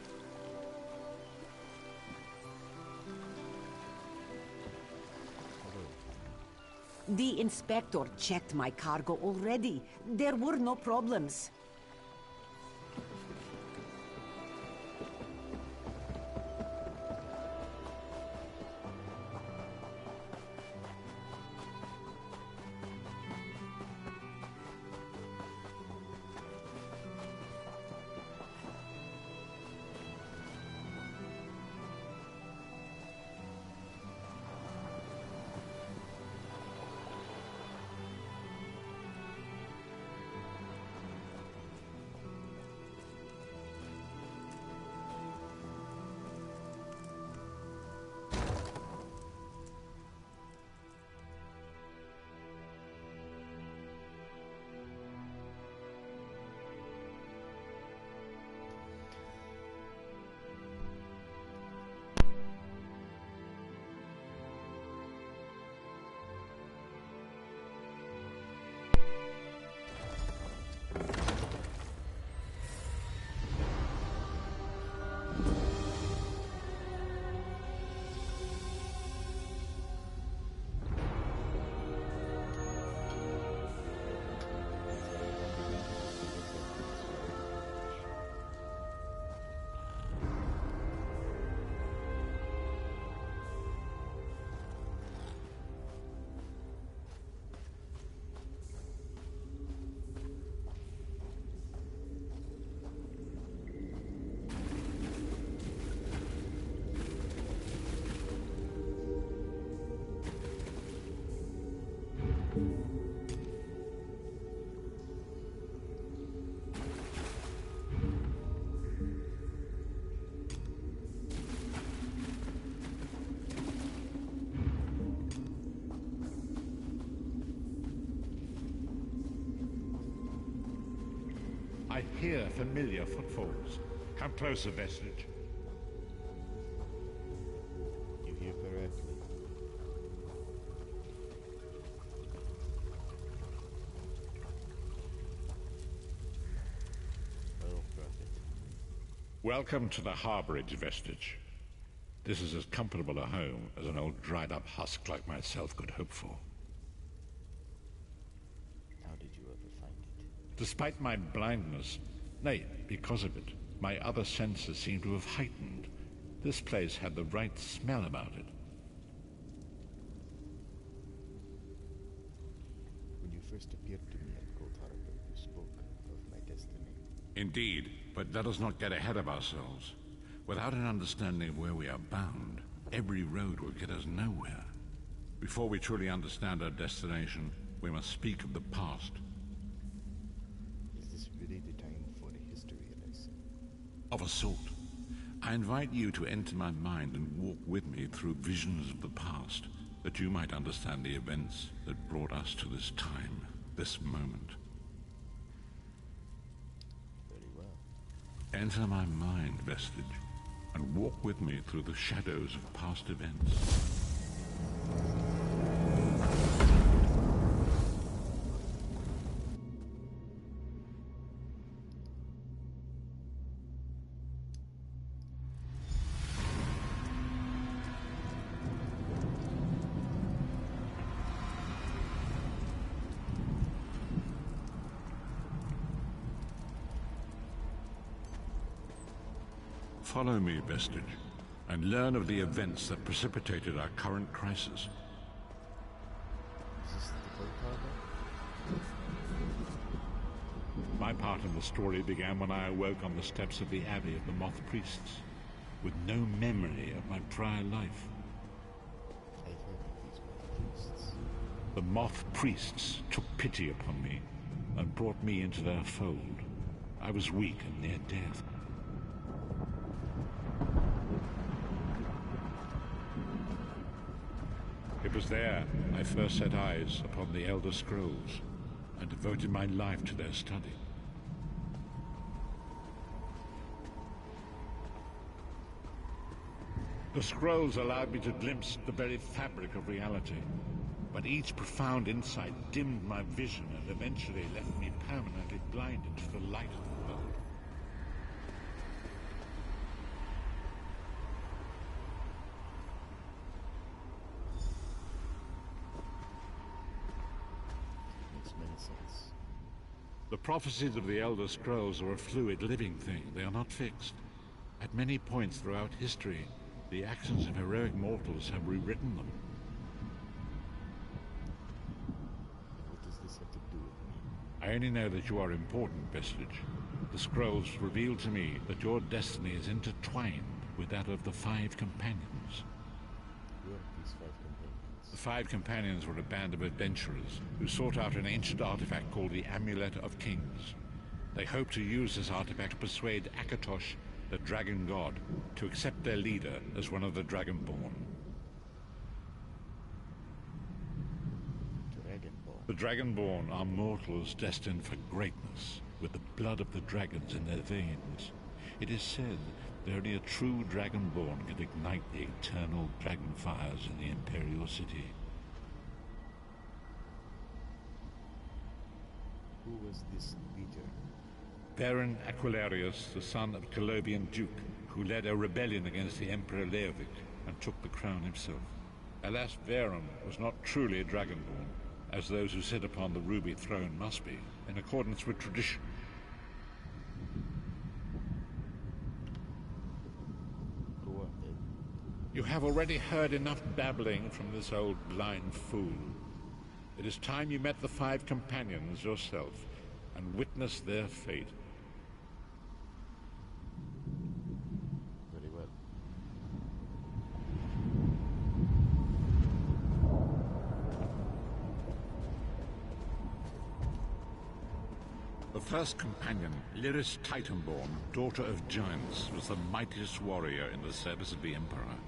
The inspector checked my cargo already. There were no problems. I hear familiar footfalls. Come closer, Vestige. You hear correctly. Well, Prophet. Welcome to the harborage, Vestige. This is as comfortable a home as an old dried-up husk like myself could hope for. How did you ever find it? Despite my blindness, nay, because of it, my other senses seem to have heightened. This place had the right smell about it. When you first appeared to me at Cold Harbor, you spoke of my destiny. Indeed, but let us not get ahead of ourselves. Without an understanding of where we are bound, every road will get us nowhere. Before we truly understand our destination, we must speak of the past. Is this really the time for a history lesson? Of a sort. I invite you to enter my mind and walk with me through visions of the past, that you might understand the events that brought us to this time, this moment. Very well. Enter my mind, Vestige, and walk with me through the shadows of past events. Follow me, Vestige, and learn of the events that precipitated our current crisis. Is this the boat harbor? My part in the story began when I awoke on the steps of the Abbey of the Moth Priests, with no memory of my prior life. I've heard of these Moth Priests. The Moth Priests took pity upon me and brought me into their fold. I was weak and near death. It was there I first set eyes upon the Elder Scrolls and devoted my life to their study. The scrolls allowed me to glimpse the very fabric of reality, but each profound insight dimmed my vision and eventually left me permanently blinded to the light of the world. Makes many sense. The prophecies of the Elder Scrolls are a fluid, living thing. They are not fixed. At many points throughout history, the actions of heroic mortals have rewritten them. What does this have to do with me? I only know that you are important, Vestige. The scrolls reveal to me that your destiny is intertwined with that of the Five Companions. Who are these Five Companions? The Five Companions were a band of adventurers who sought out an ancient artifact called the Amulet of Kings. They hoped to use this artifact to persuade Akatosh, the Dragon God, to accept their leader as one of the Dragonborn. Dragonborn? The Dragonborn are mortals destined for greatness, with the blood of the dragons in their veins. It is said that only a true Dragonborn can ignite the eternal dragon fires in the Imperial City. Who was this leader? Baron Aquilarius, the son of Colovian Duke, who led a rebellion against the Emperor Leovic and took the crown himself. Alas, Varen was not truly a Dragonborn, as those who sit upon the ruby throne must be, in accordance with tradition. Go on, then. You have already heard enough babbling from this old blind fool. It is time you met the Five Companions yourself and witnessed their fate. Very well. The first companion, Lyris Titanborn, daughter of giants, was the mightiest warrior in the service of the Emperor.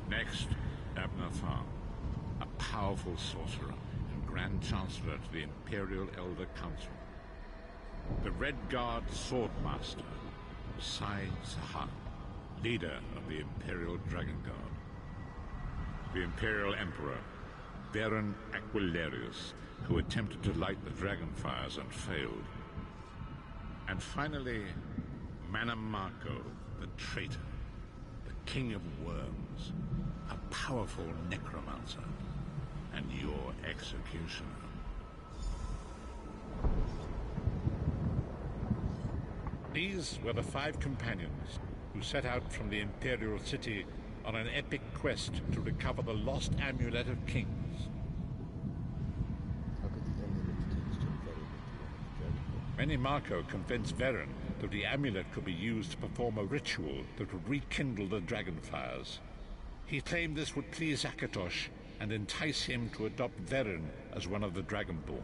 Next, Abner Farn, a powerful sorcerer and Grand Chancellor to the Imperial Elder Council. The Red Guard Swordmaster, Sai Sahan, leader of the Imperial Dragon Guard. The Imperial Emperor, Baron Aquilarius, who attempted to light the dragon fires and failed. And finally, Manamarco, the traitor, the King of Worms, a powerful necromancer, and your executioner. These were the Five Companions who set out from the Imperial City on an epic quest to recover the lost Amulet of Kings. How could the Amulet of Kings turn Varen into one of the Dragonborn? Many Marco convinced Varen that the amulet could be used to perform a ritual that would rekindle the dragon fires. He claimed this would please Akatosh and entice him to adopt Veren as one of the Dragonborn.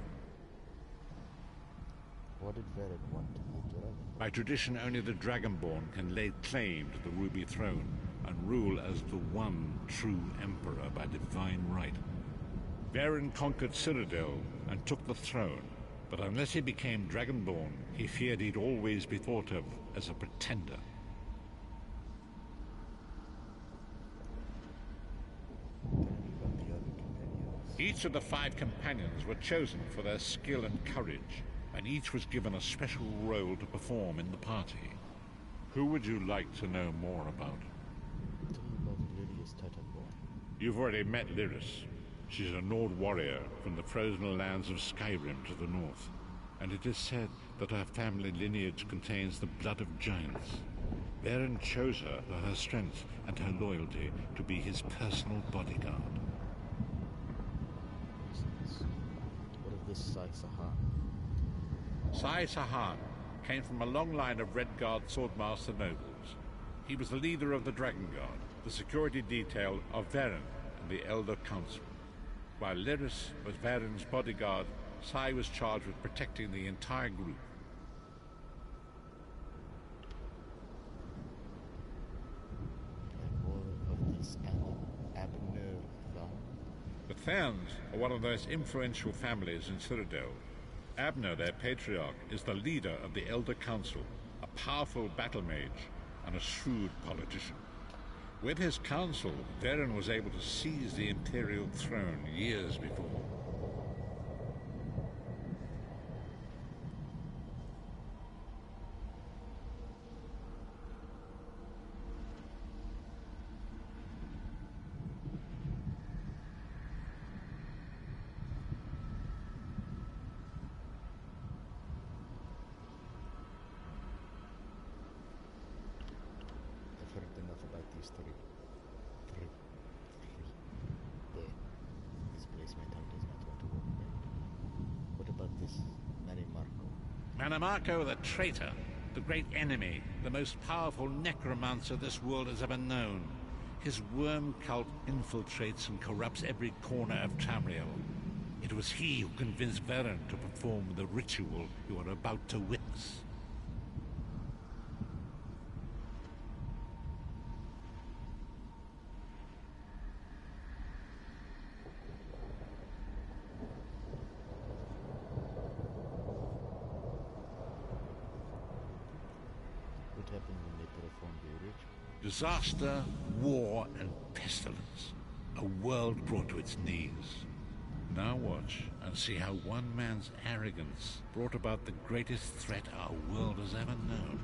What did Veren want to the Dragonborn? By tradition, only the Dragonborn can lay claim to the Ruby Throne and rule as the one true Emperor by divine right. Veren conquered Cyrodiil and took the throne, but unless he became Dragonborn, he feared he'd always be thought of as a pretender. Each of the 5 companions were chosen for their skill and courage, and each was given a special role to perform in the party. Who would you like to know more about? Tell me about Lyria's Titanborn. You've already met Lyris. She's a Nord warrior from the frozen lands of Skyrim to the north, and it is said that her family lineage contains the blood of giants. Veren chose her for her strength and her loyalty to be his personal bodyguard. What of this Sai Sahan? Sai Sahan came from a long line of Redguard swordmaster nobles. He was the leader of the Dragon Guard, the security detail of Veren and the Elder Council. While Lyris was Veren's bodyguard, Sai was charged with protecting the entire group. And more of these Abner Than? The Therns are one of the most influential families in Cyrodiil. Abner, their patriarch, is the leader of the Elder Council, a powerful battle mage and a shrewd politician. With his council, Veren was able to seize the Imperial throne years before. I've heard enough about these three. This place my tongue does not want to work right. What about this Manimarco? Manimarco the traitor, the great enemy, the most powerful necromancer this world has ever known. His worm cult infiltrates and corrupts every corner of Tamriel. It was he who convinced Veren to perform the ritual you are about to witness. What happened when they performed the ritual? Disaster, war, and pestilence. A world brought to its knees. Now watch and see how one man's arrogance brought about the greatest threat our world has ever known.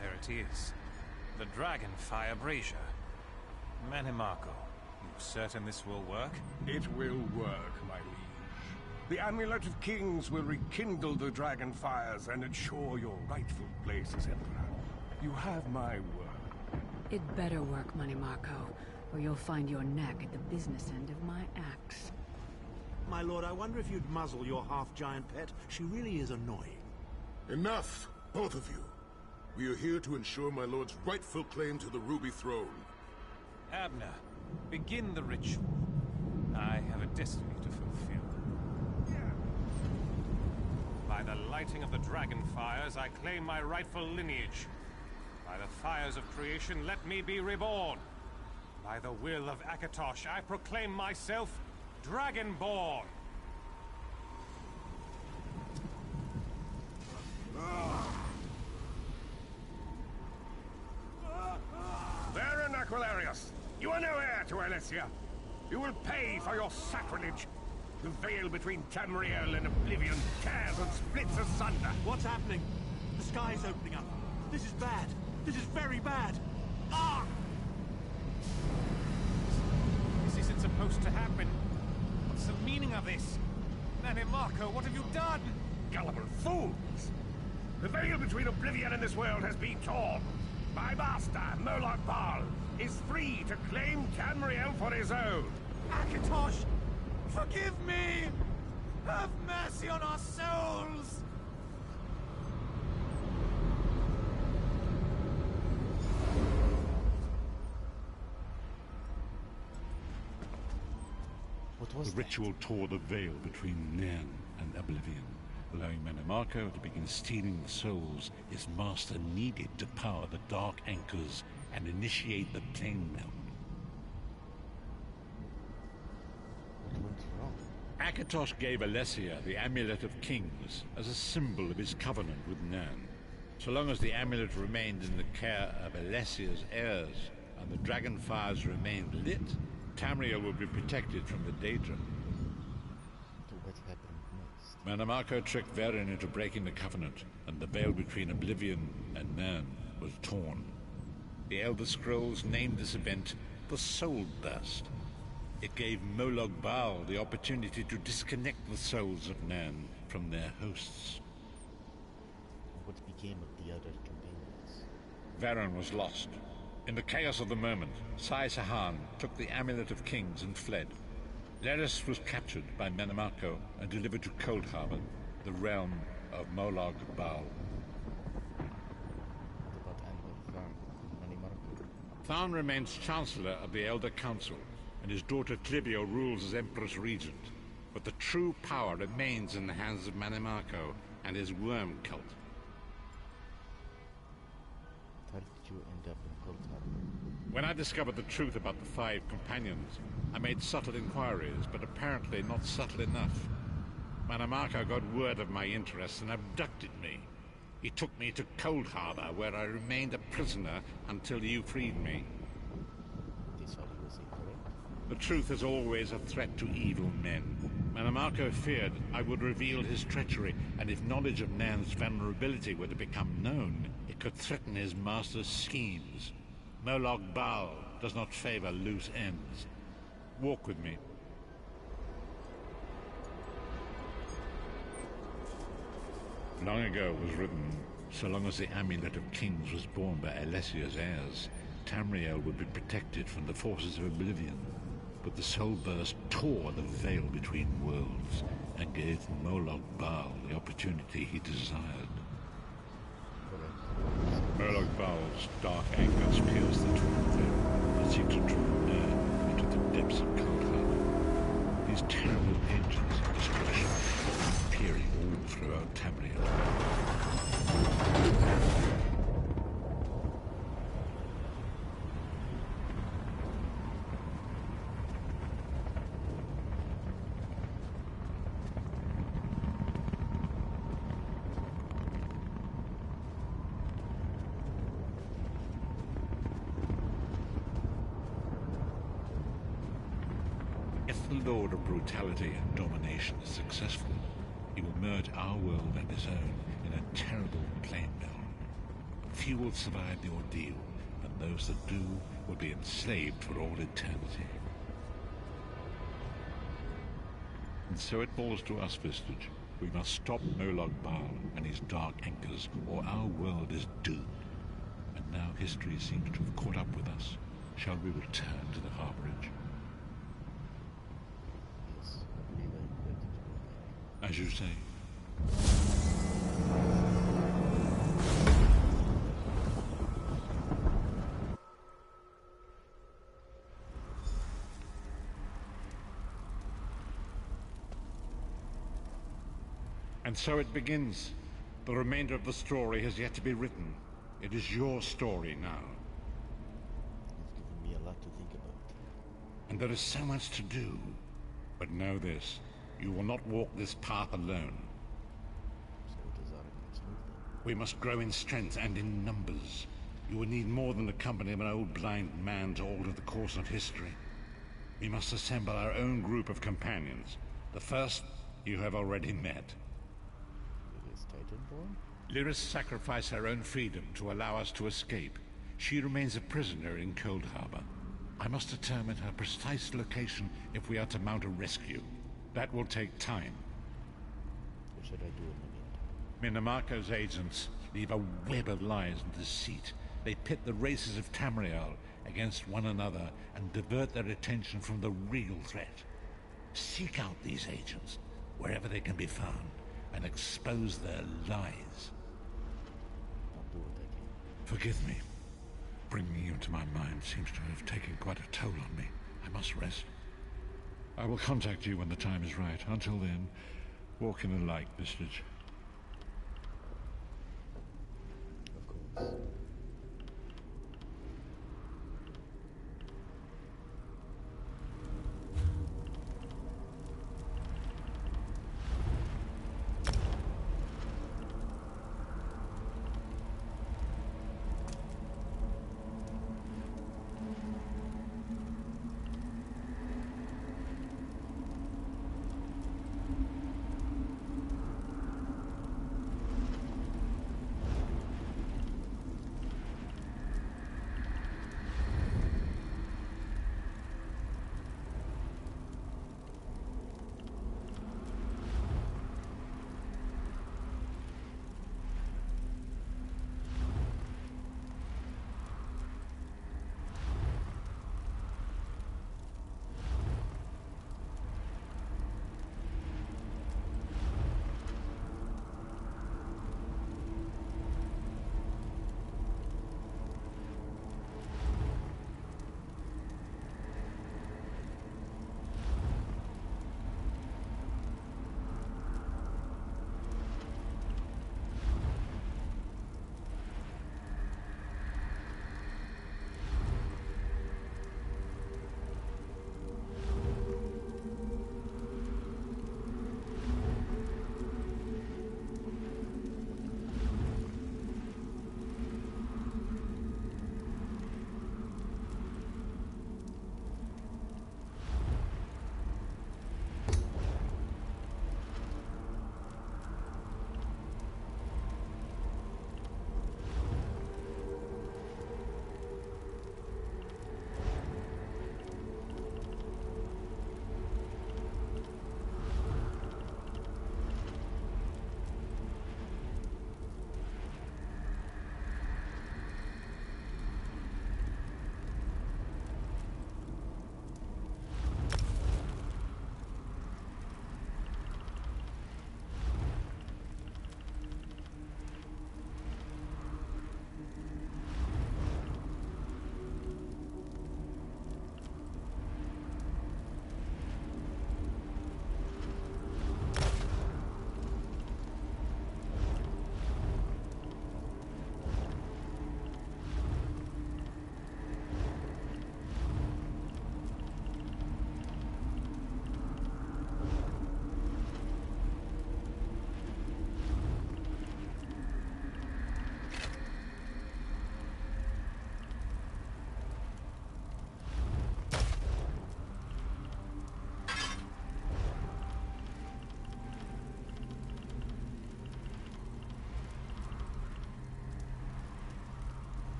There it is. The Dragonfire Brazier. Manimarco, you certain this will work? It will work, my liege. The Amulet of Kings will rekindle the dragon fires and ensure your rightful place as Emperor. You have my word. It better work, Manimarco, or you'll find your neck at the business end of my axe. My lord, I wonder if you'd muzzle your half-giant pet. She really is annoying. Enough, both of you. We are here to ensure my lord's rightful claim to the Ruby Throne. Abner, begin the ritual. I have a destiny to fulfill. By the lighting of the dragon fires, I claim my rightful lineage. By the fires of creation, let me be reborn. By the will of Akatosh, I proclaim myself Dragonborn. Veren Aquilarius, you are no heir to Elysia. You will pay for your sacrilege. The veil between Tamriel and Oblivion tears and splits asunder. What's happening? The sky's opening up. This is bad. This is very bad. Ah! This isn't supposed to happen. What's the meaning of this? Manimarco, what have you done? Gullible fools! The veil between oblivion and this world has been torn. My master, Moloch Baal, is free to claim Tamriel for his own. Akatosh, forgive me! Have mercy on our souls! The ritual tore the veil between Nan and Oblivion, allowing Manimarco to begin stealing the souls his master needed to power the Dark Anchors and initiate the plane melt. What went wrong? Akatosh gave Alessia the Amulet of Kings as a symbol of his covenant with Nan. So long as the amulet remained in the care of Alessia's heirs and the dragon fires remained lit, Tamriel would be protected from the Daedra. So what happened next? Manimarco tricked Varen into breaking the covenant, and the veil between Oblivion and Nan was torn. The Elder Scrolls named this event the Soul Burst. It gave Moloch Baal the opportunity to disconnect the souls of Nan from their hosts. What became of the other companions? Varen was lost. In the chaos of the moment, Sai Sahan took the Amulet of Kings and fled. Leris was captured by Manimarco and delivered to Cold Harbor, the realm of Moloch Baal. What about Anwar Tharn, Manimarco? Tharn remains Chancellor of the Elder Council, and his daughter Clivio rules as Empress Regent. But the true power remains in the hands of Manimarco and his worm cult. How did you end up in Cold Harbor? When I discovered the truth about the 5 companions, I made subtle inquiries, but apparently not subtle enough. Manimarco got word of my interests and abducted me. He took me to Cold Harbor, where I remained a prisoner until you freed me. They saw you as incorrect? The truth is always a threat to evil men. Manimarco feared I would reveal his treachery, and if knowledge of Nan's vulnerability were to become known, it could threaten his master's schemes. Moloch Baal does not favor loose ends. Walk with me. Long ago was written, so long as the Amulet of Kings was borne by Alessia's heirs, Tamriel would be protected from the forces of Oblivion. But the Soul Burst tore the veil between worlds and gave Moloch Baal the opportunity he desired. Moloch Baal's dark anchors pierce the torn veil and seek to draw Nan into the depths of Cold Harbor. These terrible engines of destruction are appearing all throughout Tamriel. If the Lord of Brutality and Domination is successful, he will merge our world and his own in a terrible plane melt. Few will survive the ordeal, and those that do will be enslaved for all eternity. And so it falls to us, Vistage. We must stop Moloch Baal and his dark anchors, or our world is doomed. And now history seems to have caught up with us. Shall we return to the harborage? Yes, we were ready to go there. As you say. And so it begins. The remainder of the story has yet to be written. It is your story now. You've given me a lot to think about. And there is so much to do. But know this, you will not walk this path alone. So does our next movement. We must grow in strength and in numbers. You will need more than the company of an old blind man to alter the course of history. We must assemble our own group of companions. The first you have already met. Titanborn? Lyris sacrificed her own freedom to allow us to escape. She remains a prisoner in Cold Harbor. I must determine her precise location if we are to mount a rescue. That will take time. What should I do in the meantime? Minamarco's agents leave a web of lies and deceit. They pit the races of Tamriel against one another and divert their attention from the real threat. Seek out these agents, wherever they can be found, and expose their lies. Forgive me. Bringing you into my mind seems to have taken quite a toll on me. I must rest. I will contact you when the time is right. Until then, walk in the light, Vistage. Of course.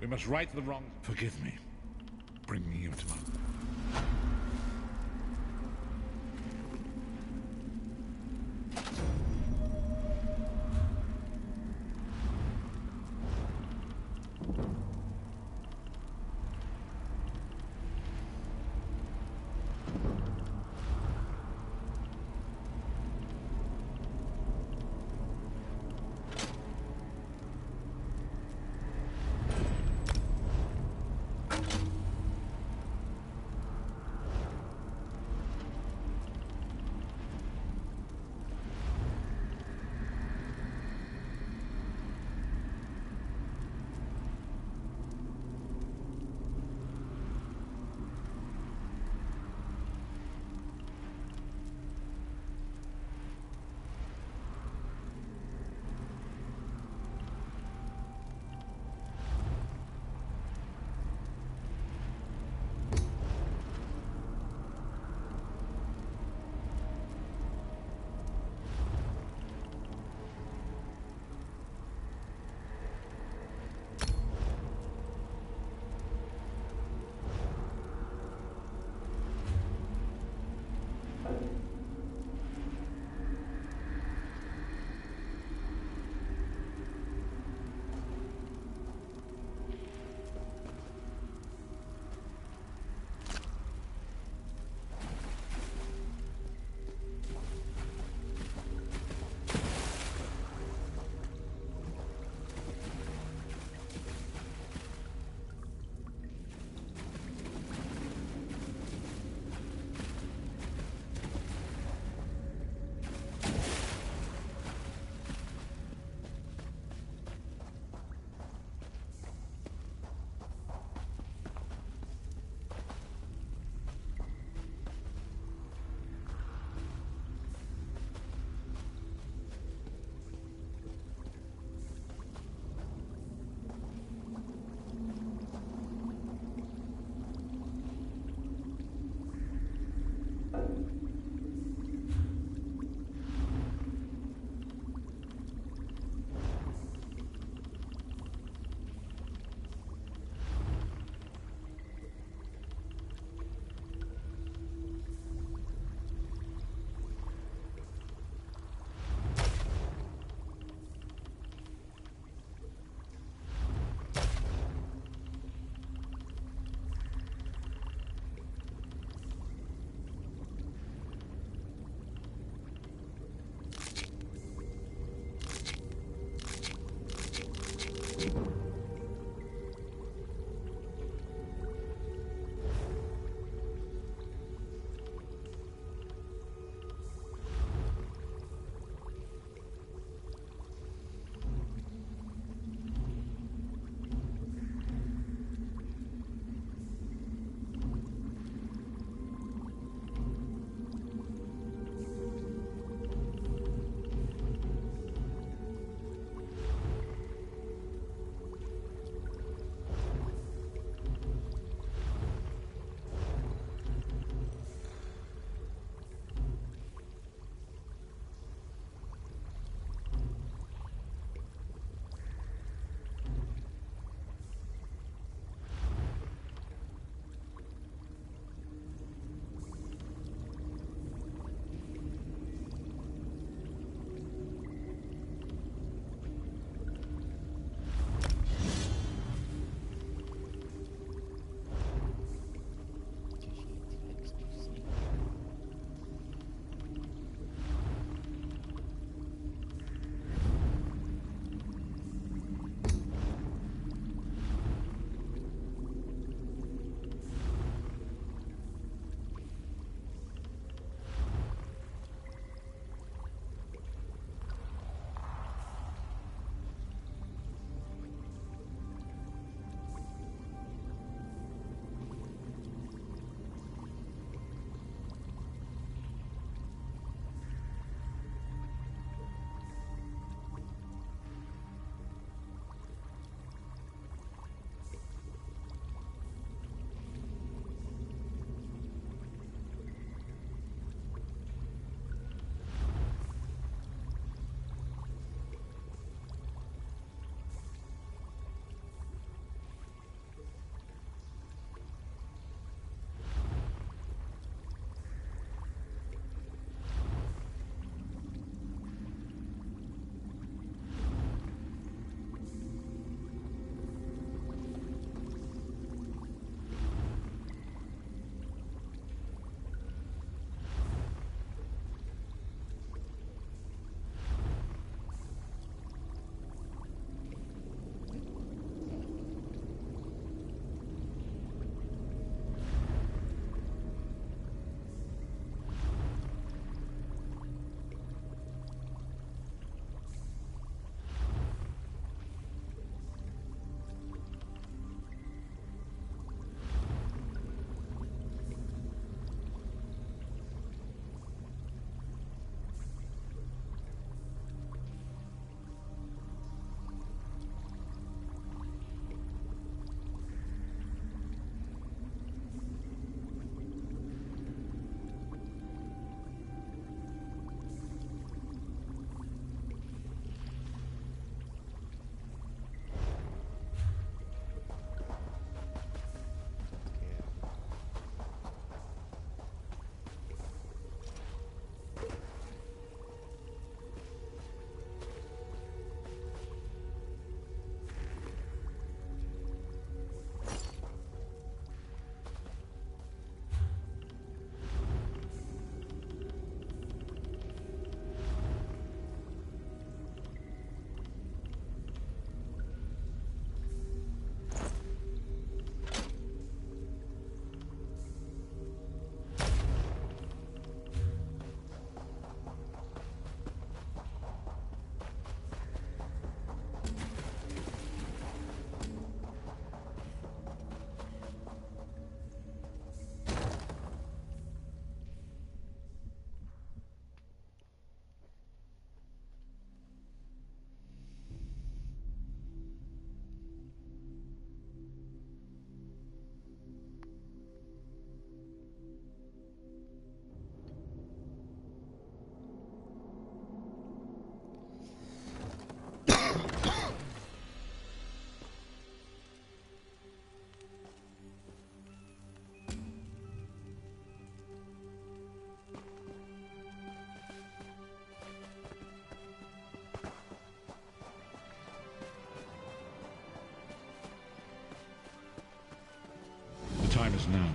We must right the wrong. Forgive me. Bringing you to my... time is now.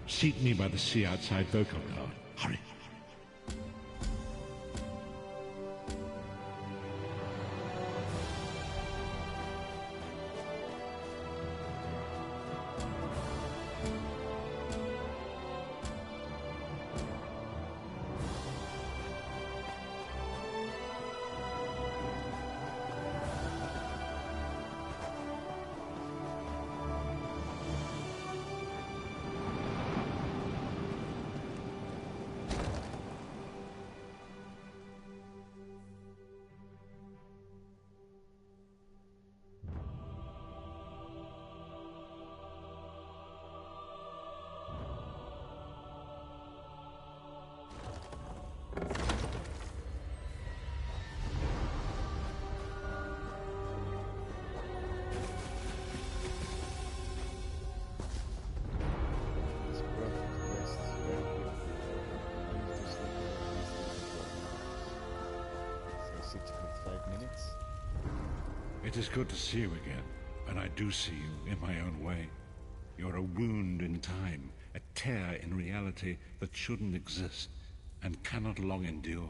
Seat me by the sea outside Vokelgard. Hurry. It is good to see you again, and I do see you in my own way. You're a wound in time, a tear in reality that shouldn't exist and cannot long endure.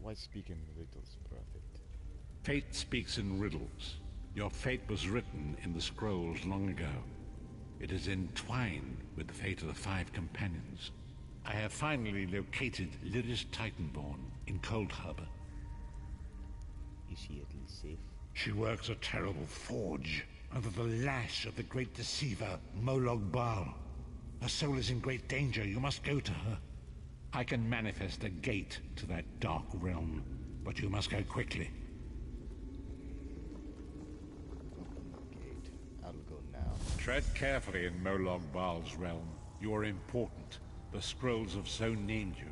Why speak in riddles, Prophet? Fate speaks in riddles. Your fate was written in the scrolls long ago. It is entwined with the fate of the 5 companions. I have finally located Lyris Titanborn in Cold Harbor. Is she at least safe? She works a terrible forge under the lash of the great deceiver, Molog Baal. Her soul is in great danger. You must go to her. I can manifest a gate to that dark realm, but you must go quickly. Open the gate. I'll go now. Tread carefully in Molog Baal's realm. You are important. The scrolls have so named you.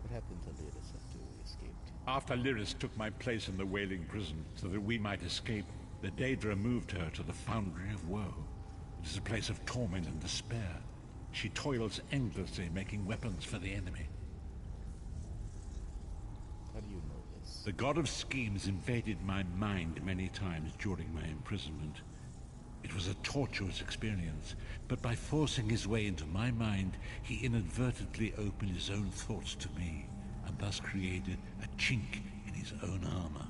What happened to Lyris after we escaped? After Lyris took my place in the Wailing Prison so that we might escape, the Daedra moved her to the Foundry of Woe. It is a place of torment and despair. She toils endlessly making weapons for the enemy. How do you know this? The God of Schemes invaded my mind many times during my imprisonment. It was a tortuous experience, but by forcing his way into my mind, he inadvertently opened his own thoughts to me, and thus created a chink in his own armor.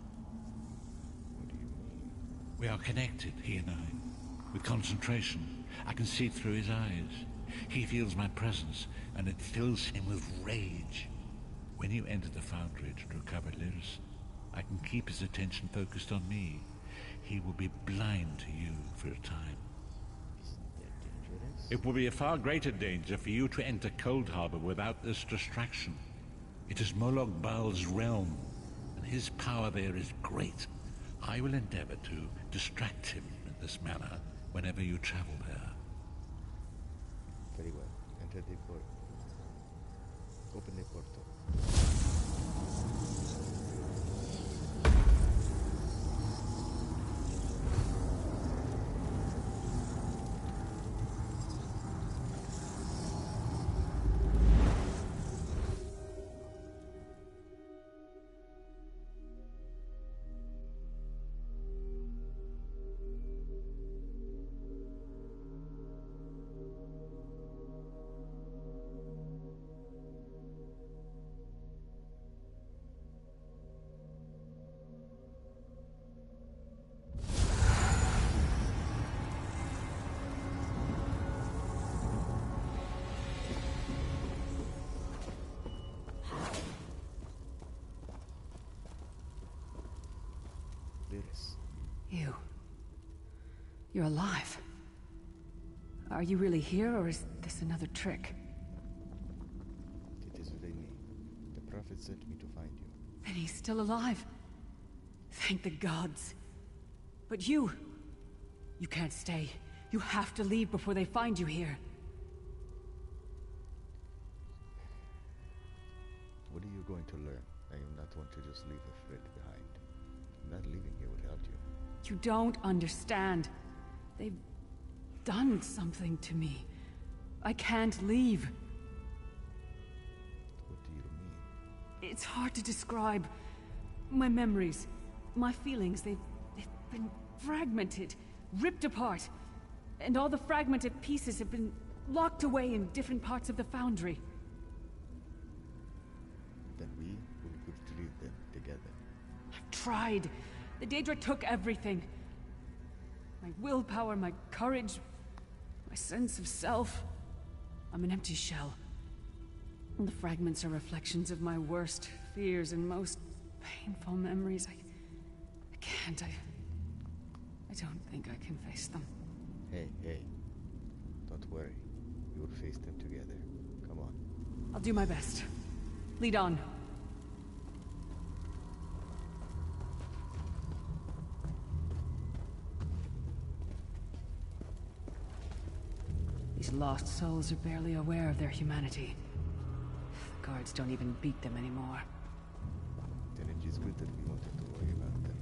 What do you mean? We are connected, he and I. With concentration, I can see through his eyes. He feels my presence, and it fills him with rage. When you enter the Foundry to recover Lyris, I can keep his attention focused on me. He will be blind to you for a time. Isn't that dangerous? It will be a far greater danger for you to enter Cold Harbor without this distraction. It is Molog Baal's realm, and his power there is great. I will endeavor to distract him in this manner whenever you travel there. Very well. Enter the port. Open the portal. Lyris. You. You're alive. Are you really here, or is this another trick? It is really me. The Prophet sent me to find you. Then he's still alive. Thank the gods. But you... You can't stay. You have to leave before they find you here. What are you going to learn? I am not one to just leave a friend behind. Not leaving here without you. You don't understand. They've done something to me. I can't leave. What do you mean? It's hard to describe. My memories, my feelings, they've been fragmented, ripped apart. And all the fragmented pieces have been locked away in different parts of the foundry. Then we will retrieve them together. I've tried. The Daedra took everything. My willpower, my courage, my sense of self. I'm an empty shell. And the fragments are reflections of my worst fears and most painful memories. I can't. I don't think I can face them. Hey, don't worry. We will face them together. Come on. I'll do my best. Lead on. These lost souls are barely aware of their humanity. The guards don't even beat them anymore. Then it is good that we wanted to worry about them.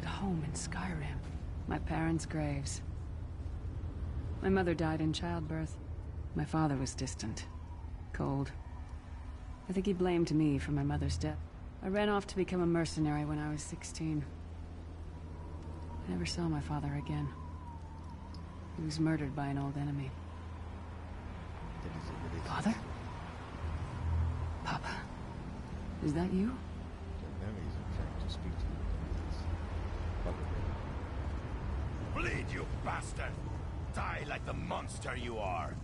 Home in Skyrim. My parents' graves. My mother died in childbirth. My father was distant. Cold. I think he blamed me for my mother's death. I ran off to become a mercenary when I was 16. I never saw my father again. He was murdered by an old enemy. Father? Papa? Is that you? The memories are trying to speak to you. Bleed, you bastard! Die like the monster you are!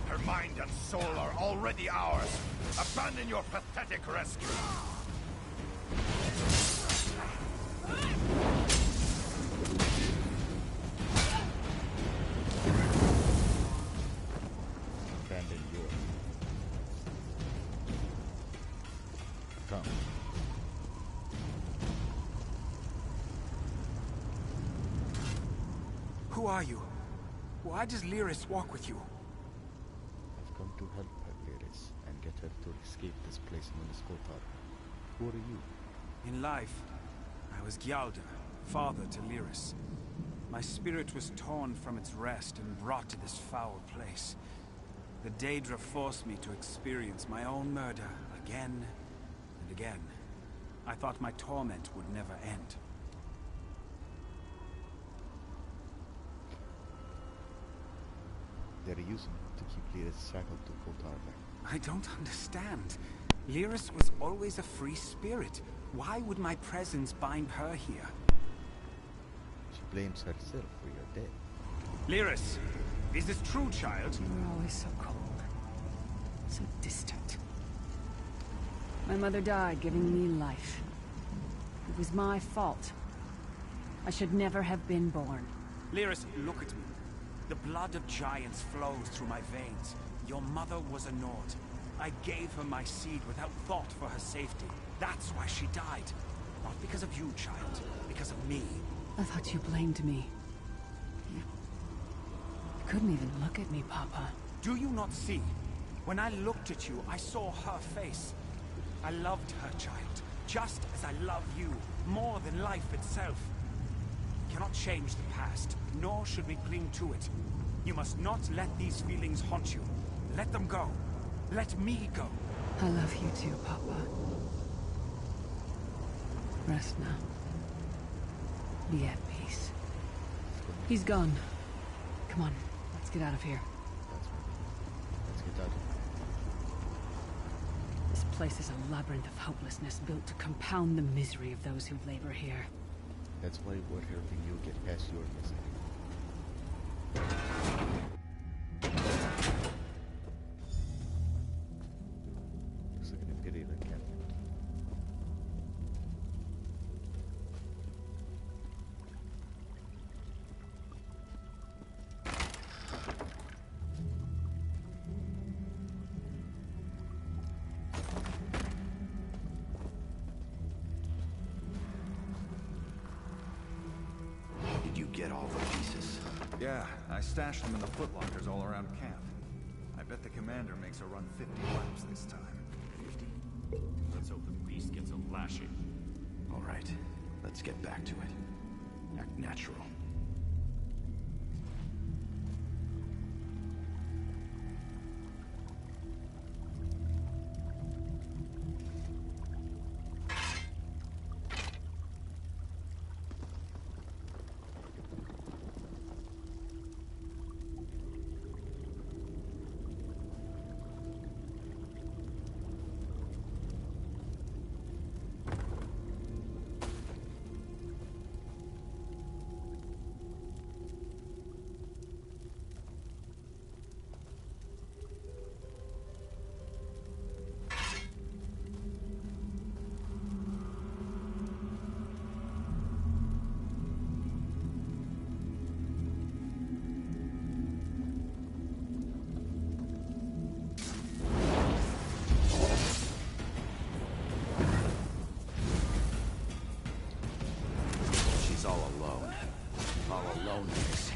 Her mind and soul are already ours! Abandon your pathetic rescue! Come. Who are you? Why does Lyris walk with you? I've come to help her, Lyris, and get her to escape this place known as Kotar. Who are you? In life, I was Gyalda, father to Lyris. My spirit was torn from its rest and brought to this foul place. The Daedra forced me to experience my own murder again and again. I thought my torment would never end. They're using it to keep Lyris shackled to Kotar. I don't understand. Lyris was always a free spirit. Why would my presence bind her here? She blames herself for your death. Lyris, is this true, child? You were always so cold. So distant. My mother died giving me life. It was my fault. I should never have been born. Lyris, look at me. The blood of giants flows through my veins. Your mother was a Nord. I gave her my seed without thought for her safety. That's why she died. Not because of you, child. Because of me. I thought you blamed me. You couldn't even look at me, Papa. Do you not see? When I looked at you, I saw her face. I loved her, child. Just as I love you. More than life itself. You cannot change the past, nor should we cling to it. You must not let these feelings haunt you. Let them go. Let me go. I love you too, Papa. Rest now. Be at peace. He's gone. Come on, let's get out of here. Let's get out of here. This place is a labyrinth of hopelessness built to compound the misery of those who labor here. That's why we're helping you get past your misery. Looks like an Imperial encampment. Did you get all the pieces? Yeah, I stashed them in the footlockers all around camp. I bet the commander makes a run 50 laps this time. 50? Let's hope the beast gets a lashing. All right, let's get back to it. Act natural. She's all alone. All alone in this.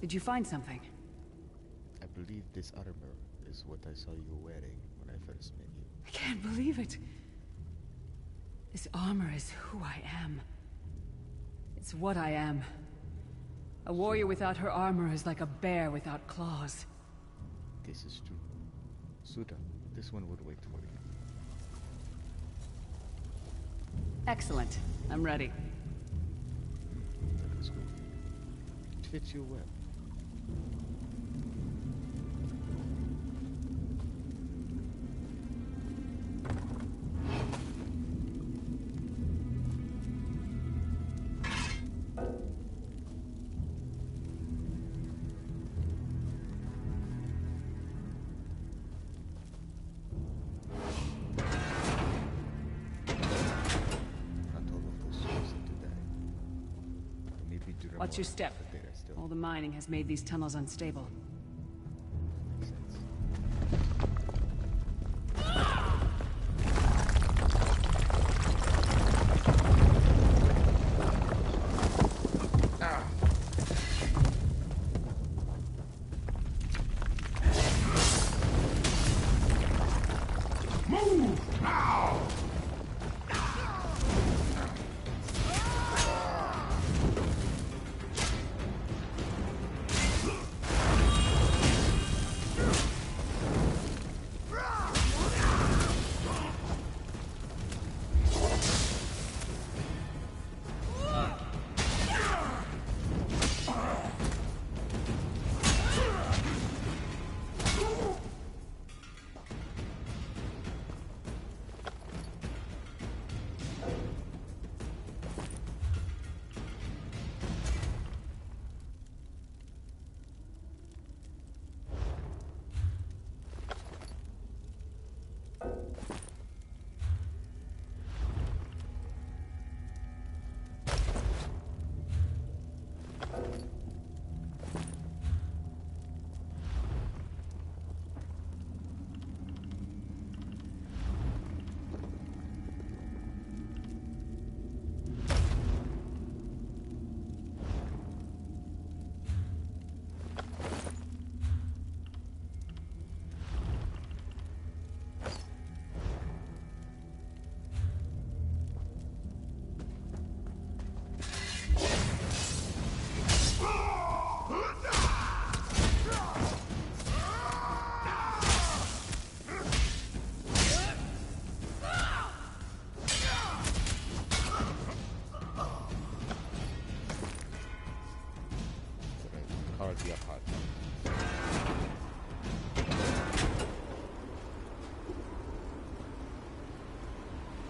Did you find something? I believe this armor is what I saw you wearing when I first met you. I can't believe it. This armor is who I am. It's what I am. A warrior without her armor is like a bear without claws. This is true. Suda, this one would wait for you. Excellent. I'm ready. That was good. It fits you well. Watch your step. All the mining has made these tunnels unstable. Move now!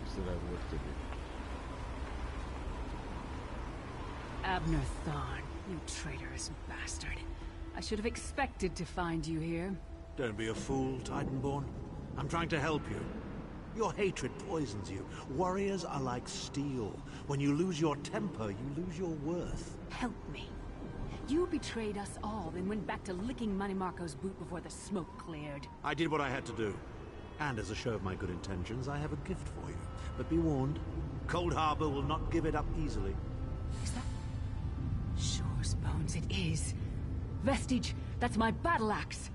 Still have work to do. Abner Thorn, you traitorous bastard. I should have expected to find you here. Don't be a fool, Titanborn. I'm trying to help you. Your hatred poisons you. Warriors are like steel. When you lose your temper, you lose your worth. Help me. You betrayed us all, then went back to licking Manny Marco's boot before the smoke cleared. I did what I had to do. And as a show of my good intentions, I have a gift for you. But be warned, Cold Harbor will not give it up easily. Is that... Sure's bones it is. Vestige, that's my battle axe.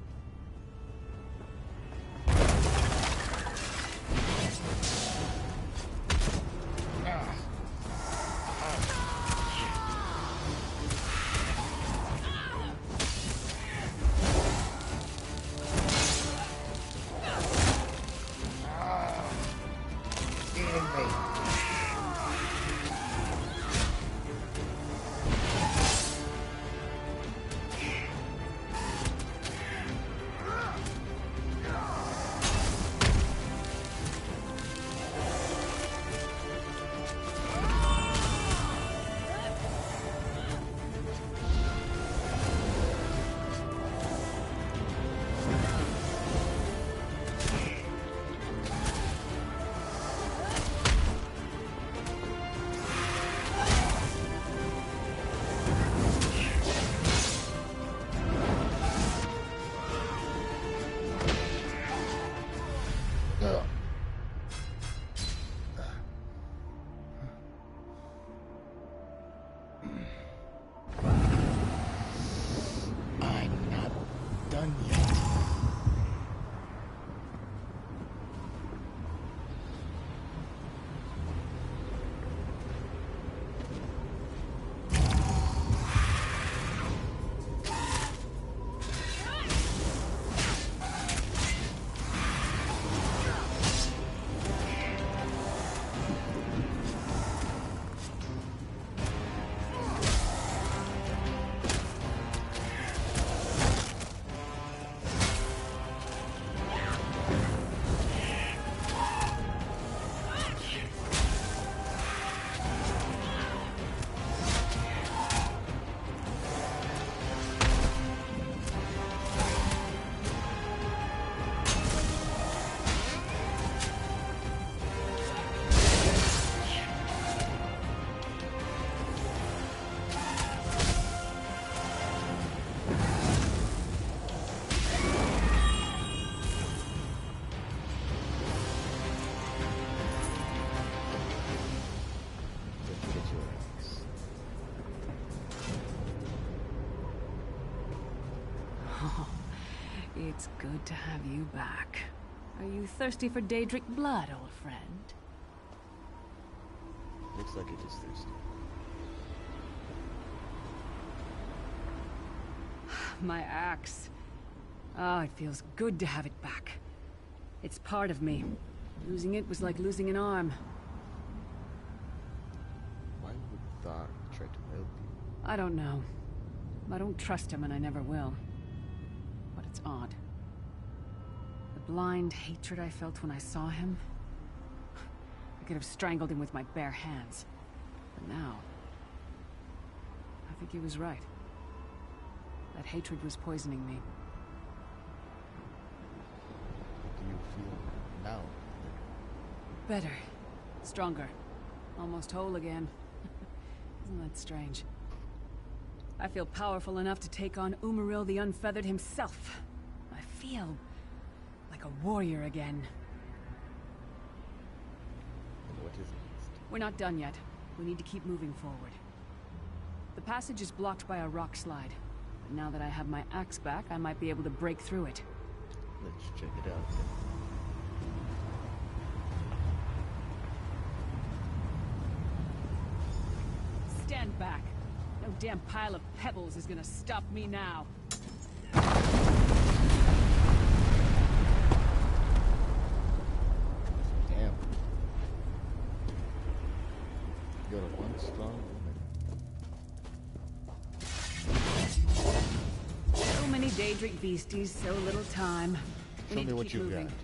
It's good to have you back. Are you thirsty for Daedric blood, old friend? Looks like it is thirsty. My axe. Oh, it feels good to have it back. It's part of me. Losing it was like losing an arm. Why would Thar try to help you? I don't know. I don't trust him and I never will. But it's odd. The blind hatred I felt when I saw him... I could have strangled him with my bare hands. But now... I think he was right. That hatred was poisoning me. Do you feel now? Better. Stronger. Almost whole again. Isn't that strange? I feel powerful enough to take on Umaril the Unfeathered himself. I feel like a warrior again. And what is next? We're not done yet. We need to keep moving forward. The passage is blocked by a rock slide. But now that I have my axe back, I might be able to break through it. Let's check it out then. Stand back. No damn pile of pebbles is gonna stop me now. Damn. You're one strong woman. So many Daedric beasties so little time. We Show need me to what keep you've moving. got.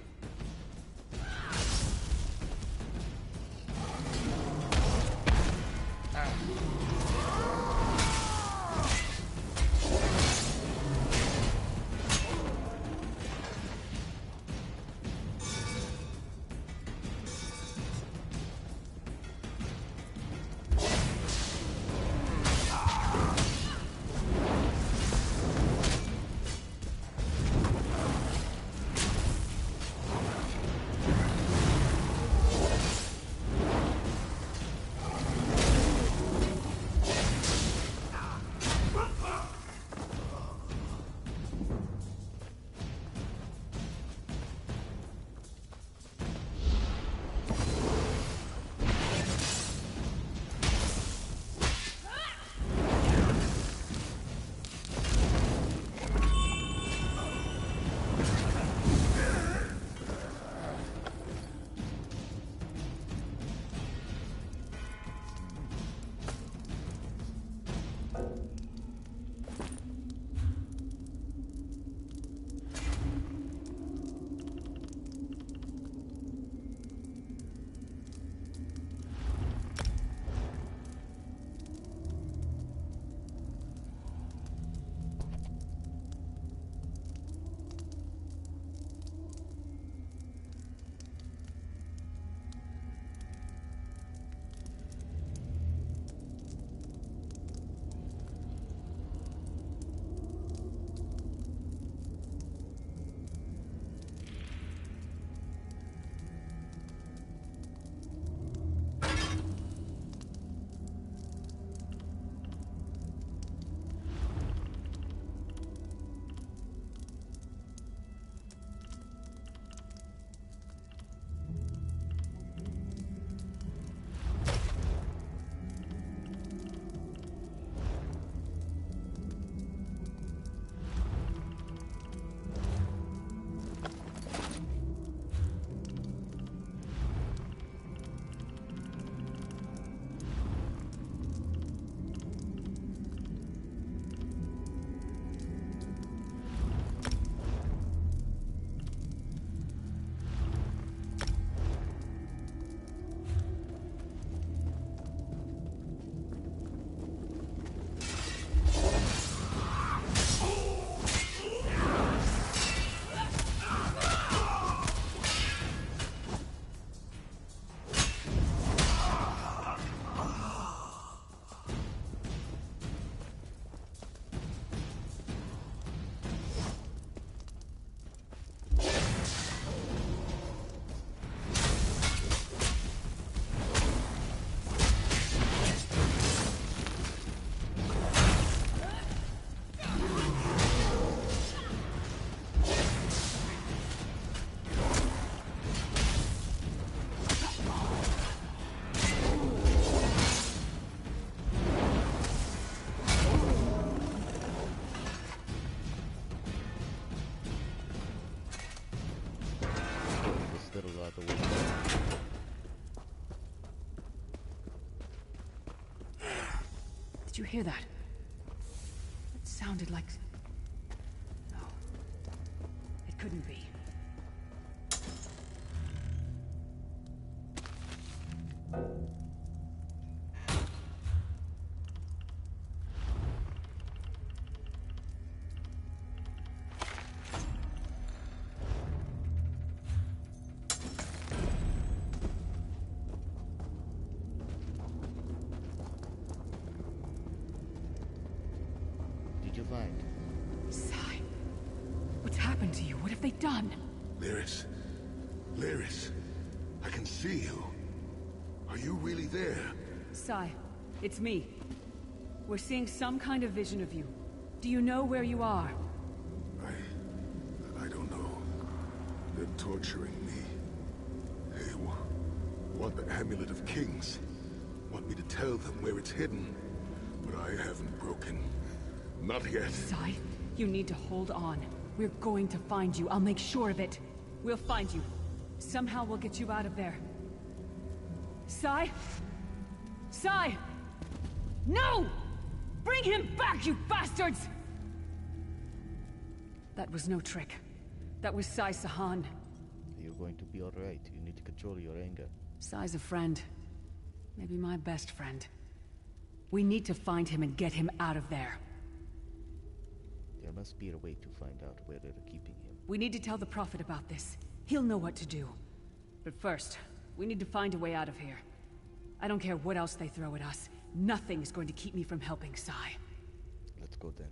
Did you hear that? It sounded like... No. It couldn't be. Did you find? Sai, what's happened to you? What have they done? Lyris. Lyris. I can see you. Are you really there? Sai, it's me. We're seeing some kind of vision of you. Do you know where you are? I don't know. They're torturing me. They want the Amulet of Kings. Want me to tell them where it's hidden. But I haven't broken. Not yet. Sai, you need to hold on. We're going to find you. I'll make sure of it. We'll find you. Somehow we'll get you out of there. Sai? Sai! No! Bring him back, you bastards! That was no trick. That was Sai Sahan. You're going to be alright. You need to control your anger. Sai's a friend. Maybe my best friend. We need to find him and get him out of there. There must be a way to find out where they're keeping him. We need to tell the Prophet about this. He'll know what to do. But first, we need to find a way out of here. I don't care what else they throw at us. Nothing is going to keep me from helping Sai. Let's go then.